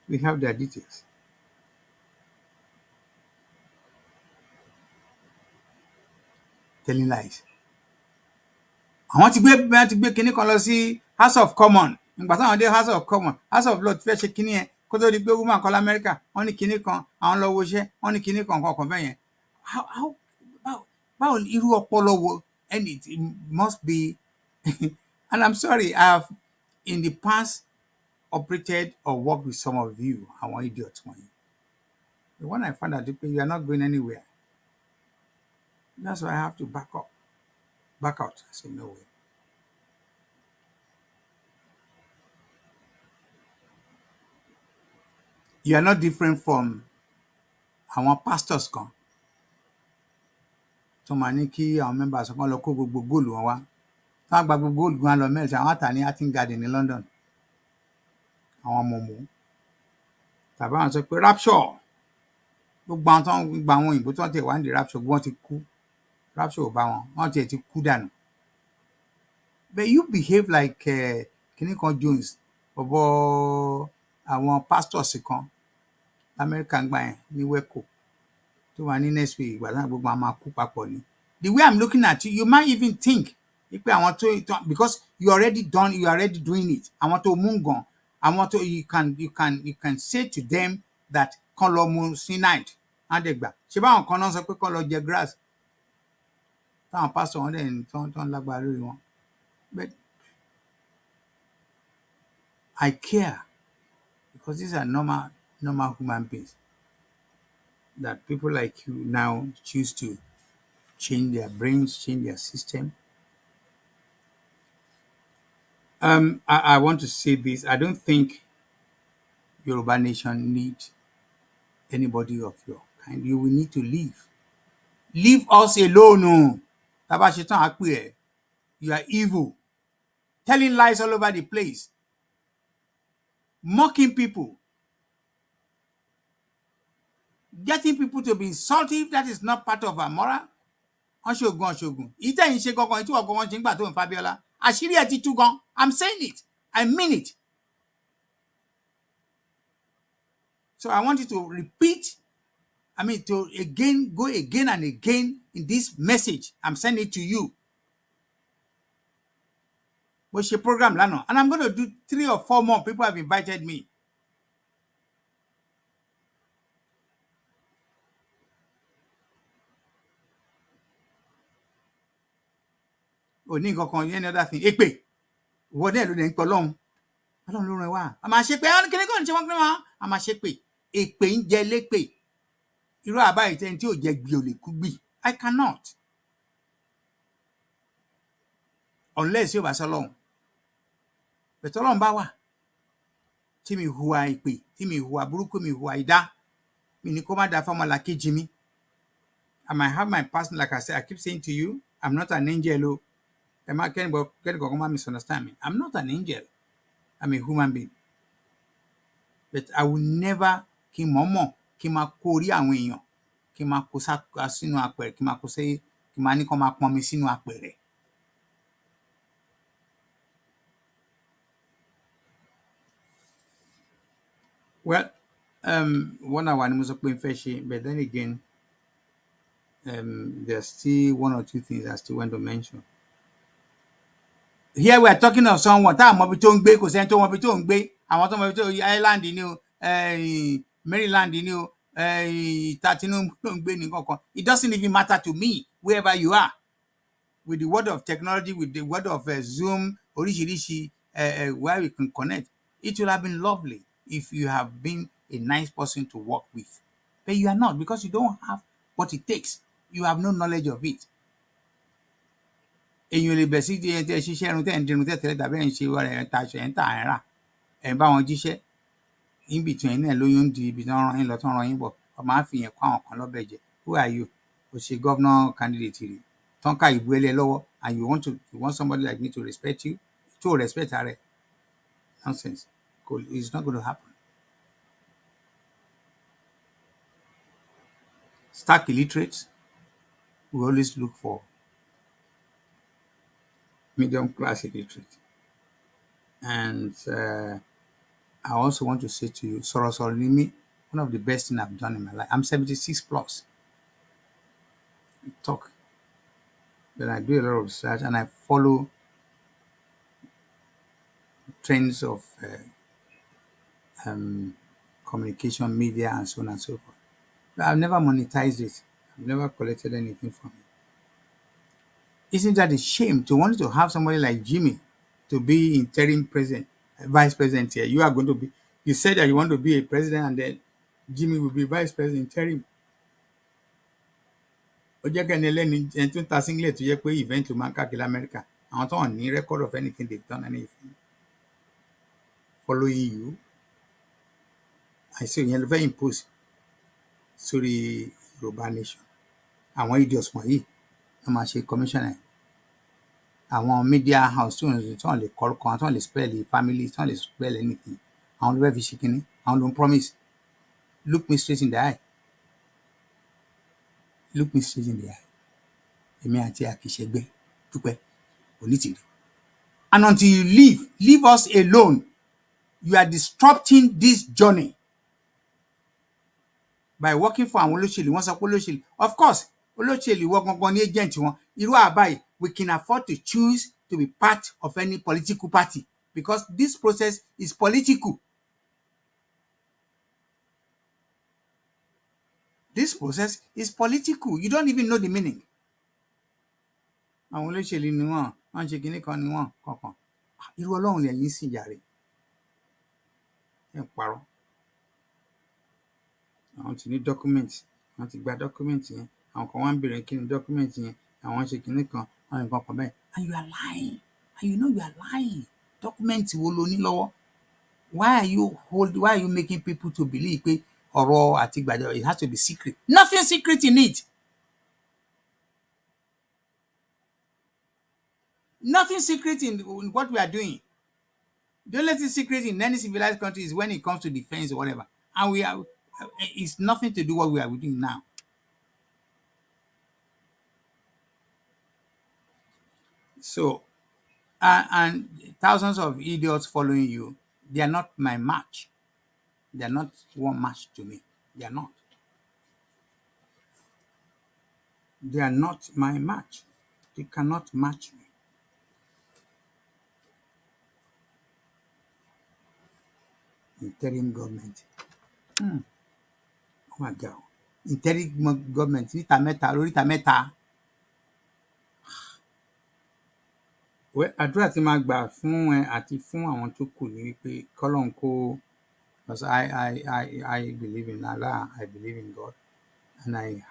We have their details. Telling lies. Àwọn ti gbé kinní kan lọ sí House of Commons. Nígbà táwọn dé House of Commons, House of Lords fẹ́ ṣe kinní yẹn kó tó di pé woman kan l'Amẹ́ríkà, wọ́n ní kinní kan, àwọn lọ wo iṣẹ́, wọ́n ní kinní kan bẹ́ẹ̀ yẹn. Báwo irú ọpọlọ wo? And it must be, and I'm sorry, I have in the past operated or worked with some of you, àwọn idiots wọ̀nyí. But when I found out you are not going anywhere, that's why I have to back out. I said, no way. You are not different from our pastors kan. Tó máa ní kí àwọn members kan lọ kó gbogbo góòlù wọn wá. Tó wá gba gbogbo góòlù wọn lọ mẹ́rin, àwọn àtà ní Hatton Garden ní London. Àwọn ọmọ mú. Tàbí àwọn sọ pé rapture. Gbogbo àwọn tó ń gba àwọn òyìnbó tó ń tẹ̀ wá ní rapture, wọ́n ti kú. Rapture ò bá wọn. Wọ́n tiẹ̀ ti kú dànù. But you behave like Kinikan Jones, bọ̀bọ̀ àwọn pastors kan, American gbà yẹn ní Weko, tó wà ní next week, ìgbà náà gbogbo àwọn máa kú papọ̀ ni. The way I'm looking at you, you might even think, because you already doing it. Àwọn tó mú gan, àwọn tó you can say to them that kán lọ mu cyanide, àdẹ̀gbà. Ṣé báwọn kan náà sọ pé kán lọ jẹ grass? Táwọn pastor wọn dẹ̀ tó ń lágbára lórí wọn. But I care because these are normal human beings. That people like you now choose to change their brains, change their system. I want to say this. I don't think Yoruba nation needs anybody of your kind. You will need to leave. Leave us alone. You are evil. telling lies all over the place, mocking people, getting people to be insulted. That is not part of our moral. Ọ̀ṣọ́gun. Ìtẹ̀yìn ṣe gangan tí ọ̀gọ́ wọn ṣe ń gbà tó ń Fabiola. Àṣírí ẹ̀ ti tú gan. I'm saying it. I mean it. So I want you to repeat, to go again and again in this message. I'm sending it to you. What's your program, Lano? And I'm going to do 3 or 4 more. People have invited me. Onikonton, any other thing. Èpè. What they do then long. I don't know why. I'm a shepe. I can't go and check. I'm a shepe. Èpè ń jẹ lépè. Irú àbá ìtẹ́ni tí ò jẹ gbì ò lè kú gbì. I cannot. Unless you bá sọ́lọ́run. But Ọlọ́run bá wà. Tí mi hùwà èpè, tí mi hùwà burúkú, mi hùwà ìdá. Mi ní kó má dá fọ́mọ làkejì mi. I might have my past, like I said, I keep saying to you, I'm not an angel. Misunderstand me. I'm not an angel. I'm a human being. But I will never kí mọ̀ọ́mọ̀ kí máa kó orí àwọn èèyàn kí máa kó sínú apẹ̀rẹ̀ kí máa kó sí kí máa ní kó máa pọn mi sínú apẹ̀rẹ̀. Well, 1 hour ni mo sọ pé n fẹ́ ṣe, but then again, there's still 1 or 2 things I still want to mention. Here we are talking of someone tá mọ̀ bí tó ń gbé, kò sẹ́ni tó mọ̀ bí tó ń gbé. Àwọn tó mọ̀ bí tó Ireland ni o, Maryland ni o, Tinubu tó ń gbé ní kankan. It doesn't even matter to me wherever you are. With the word of technology, with the word of Zoom, oríṣiríṣi where we can connect, it would have been lovely if you have been a nice person to work with. But you are not, because you don't have what it takes. You have no knowledge of it. Èyàn lè bẹ̀ sí ṣiṣẹ́ irun tẹ́ ń dirun tẹ́tẹ́lẹ̀ tàbí ẹ̀ ń ṣe ẹ̀ ń ta aṣọ ẹ̀ ń tà ẹ̀ ń rà ẹ̀ ń bá wọn jíṣẹ́ in between náà lóyún di ibi tí wọ́n rán yín lọ tí wọ́n rán yín bọ̀ ọmọ á fi yẹn kó àwọn kan lọ́bẹ̀ jẹ. Who are you? O ṣe governor candidate rè tán ká ìbú ẹlẹ́ lọ́wọ́ and you want somebody like me to respect you? To respect her. Nonsense. It's not going to happen. Stark illiterates, we always look for medium class illiterate. And I also want to say to you, Sọ̀rọ̀sọ̀rọ̀ ni mí, one of the best things I've done in my life. I'm 76 plus. I talk. Then I do a lot of research and I follow trends of communication, media, and so on and so forth. But I've never monetized it. I've never collected anything from it. Isn't that a shame to want to have somebody like Jimmy to be interim president, vice president here? You are going to be, you said that you want to be a president and then Jimmy will be vice president interim. Ó jẹ́ kẹ́ni ẹlẹ́ni ẹni tó ń ta singlet tó yẹ pé event ló máa ń káàkiri America. Àwọn tó hàn ní record of anything they've done anything. Following you. I say yẹn ló fẹ́ impose sórí Yorùbá nation. Àwọn idiots wọ̀nyí wọ́n máa ṣe commissioner. Àwọn media house tí wọ́n lè kọ́ kan tí wọ́n lè spell family tí wọ́n lè spell anything. Àwọn ló fẹ́ fi ṣe kínní. Àwọn ló ń promise. Look me straight in the eye. Look me straight in the eye. Èmi àti àkìṣẹ́gbẹ́ dúpẹ́ onítìrí. And until you leave us alone, you are disrupting this journey by working for àwọn olóṣèlú. Wọ́n sọ pé olóṣèlú. Of course, olóṣèlú wọ́n gangan ní agent wọn. Irú àbáyé, we can afford to choose to be part of any political party because this process is political. This process is political. You don't even know the meaning. Àwọn olóṣèlú ni wọ́n ṣe kinní kan ni wọ́n kankan. Irú Ọlọ́run lẹ́yìn sì jàre. Ẹ parọ́. Àwọn ti ní document. Wọ́n ti gba document yẹn. Àwọn kan wá ń bèrè kí ni document yẹn. Àwọn ṣe kinní kan. Àwọn nǹkan kan bẹ́ẹ̀. And you are lying. And you know you are lying. Document wo lo ní lọ́wọ́? Why are you making people to believe pé ọ̀rọ̀ àti gbàjọ, it has to be secret? Nothing secret in it. Nothing secret in what we are doing. The only thing secret in any civilized country is when it comes to defense or whatever. And we are, it's nothing to do what we are doing now. So, and thousands of idiots following you, they are not my match. They are not one match to me. They are not. They are not my match. They cannot match me. Interim government. Oh my God. Interim government. Níta mẹ́ta, lóríta mẹ́ta. Àdúrà tí máa gbà fún ẹ àti fún àwọn tó kù ni wípé kọ́lọ́n kó, because I believe in Allah, I believe in God, and I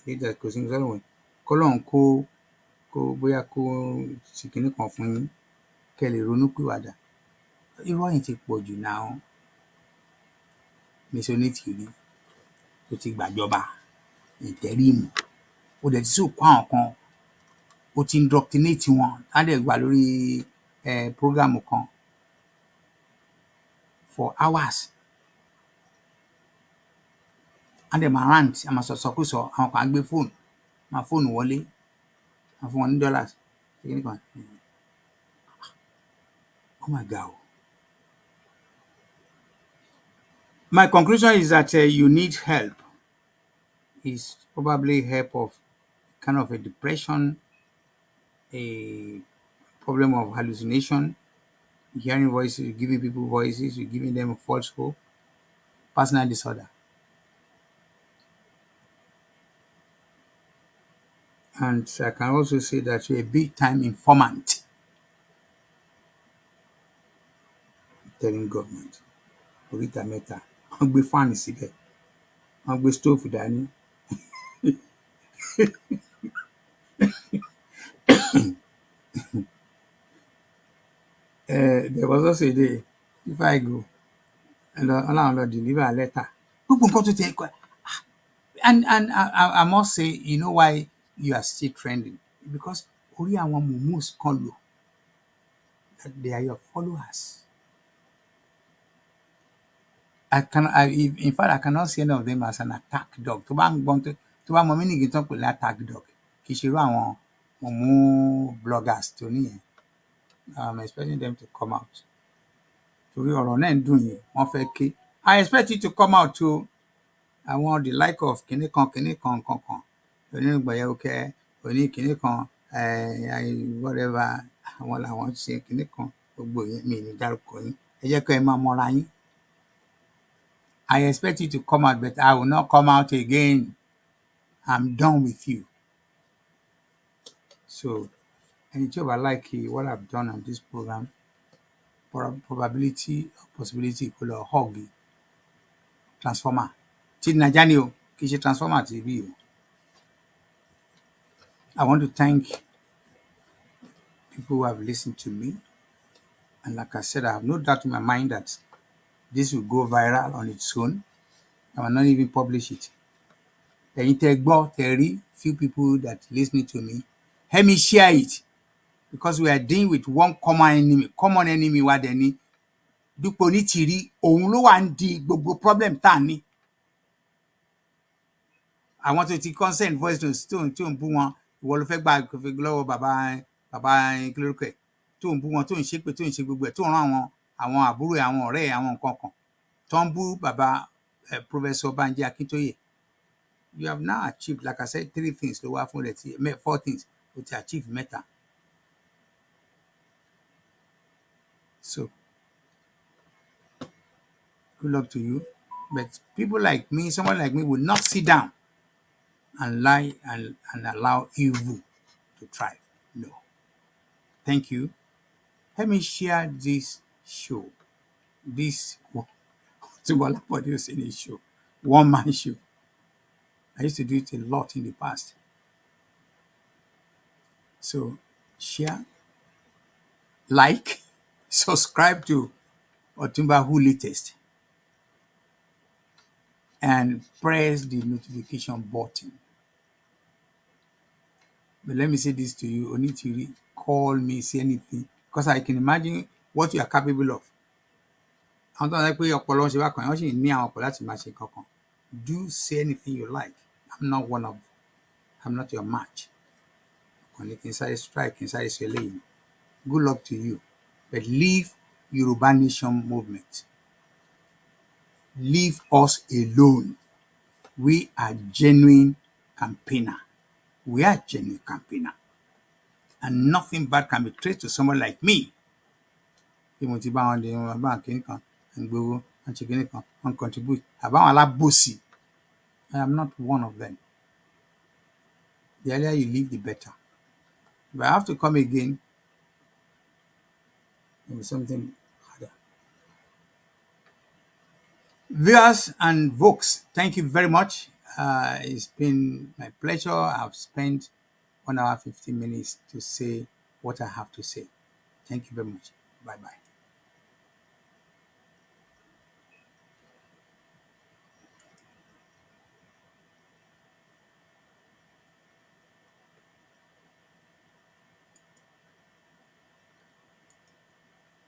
hate that kò sí ní sọ́dọ̀ wọn. Kọ́lọ́n kó bóyá kó sì kinní kan fún yín kẹ́ lè ronú pìwàdà. Irọ́ yìí ti pọ̀ jù náà. Missionary tó ti gbàjọba ìtẹ́rìmù. Ó dẹ̀ ti sòkò àwọn kan. Ó ti indoctrinate wọn. Á dẹ̀ wà lórí program kan for hours. Á dẹ̀ máa rant, á máa sọ̀sọkúsọ, àwọn kan á gbé fóònù, máa fóònù wọlé, máa fún wọn ní dollars. Oh my God. My conclusion is that you need help. It's probably help of kind of a depression, a problem of hallucination, hearing voices, giving people voices, you're giving them false hope, personal disorder. And I can also say that you're a big time informant telling government. Oríta mẹ́ta, wọ́n gbé fáànì síbẹ̀, wọ́n gbé stóòfù dání. There was also a day, if I go, and I'll deliver a letter. Gbogbo nǹkan tó ti ẹ̀ kọ́. And I must say, you know why you are still trending? Because orí àwọn mumus kan lò, that they are your followers. In fact, I cannot see any of them as an attack dog. Tó bá ń gbọ́n tó bá mọ mínìkì tó ń pè ní attack dog, kì í ṣe irú àwọn mumu bloggers tó nìyẹn. I'm expecting them to come out. Torí ọ̀rọ̀ náà ń dùn yìí, wọ́n fẹ́ ké. I expect you to come out too. I want the like of kinní kan. Onírùngbọ̀nyẹ̀wòkẹ́, oní kinní kan, whatever, àwọn làwọn ṣe kinní kan, gbogbo yẹn mi ní dárúkọ yín. Ẹ jẹ́ kí ẹ máa mọra yín. I expect you to come out, but I will not come out again. I'm done with you. So, ẹni tí ó bá like what I've done on this program, probability or possibility kó lọ hug transformer. Tí Naija ni o, kì í ṣe transformer ti bí o. I want to thank people who have listened to me. And like I said, I have no doubt in my mind that this will go viral on its own. I will not even publish it. Ẹ̀yin tẹ́ gbọ́, tẹ́ rí, few people that listening to me, help me share it. Because we are dealing with one common enemy. Common enemy wa dẹ̀ ni Dúpẹ́ Onítìrí, òun ló wà ń di gbogbo problem tá a ní. Àwọn tó ti consent voice tó ń bú wọn, ìwọ ló fẹ́ gbà lọ́wọ́ bàbá kí lórúkọ ẹ̀, tó ń bú wọn, tó ń ṣépè, tó ń ṣe gbogbo ẹ̀, tó ń rán àwọn àbúrò ẹ̀, àwọn ọ̀rẹ́ ẹ̀, àwọn nǹkan kan tó ń bú bàbá Professor Banji Akintoye. You have now achieved, like I said, 3 things ló wá fún rẹ̀ tí 4 things ó ti achieve mẹ́ta. So, good luck to you. But people like me, someone like me, will not sit down and lie and allow evil to thrive. No. Thank you. Let me share this show. This show. One man show. I used to do it a lot in the past. So share, like, subscribe to OtunbaHOO latest, and press the notification button. But let me say this to you, Onitiri, call me, say anything, because I can imagine what you are capable of. Àwọn tó ń sọ pé ọpọlọ ń ṣe bákan, wọ́n sì ní àwọn ọpọlọ láti máa ṣe nǹkan kan. Do say anything you like. I'm not your match. Kàn ní kí n sáré strike, kí n sáré ṣe eléyìí. Good luck to you. But leave Yoruba Nation movement. Leave us alone. We are genuine campaigner. We are genuine campaigner. And nothing bad can be traced to someone like me. Bí mo ti bá wọn dé wọn bá kìíní kan, ń gbowó, wọn ṣe kìíní kan, wọn contribute. Àbáwọn Alabosi. I am not one of them. The earlier you leave, the better. If I have to come again, it will be something harder. Viewers and folks, thank you very much. It's been my pleasure. I've spent 1 hour 15 minutes to say what I have to say. Thank you very much. Bye-bye.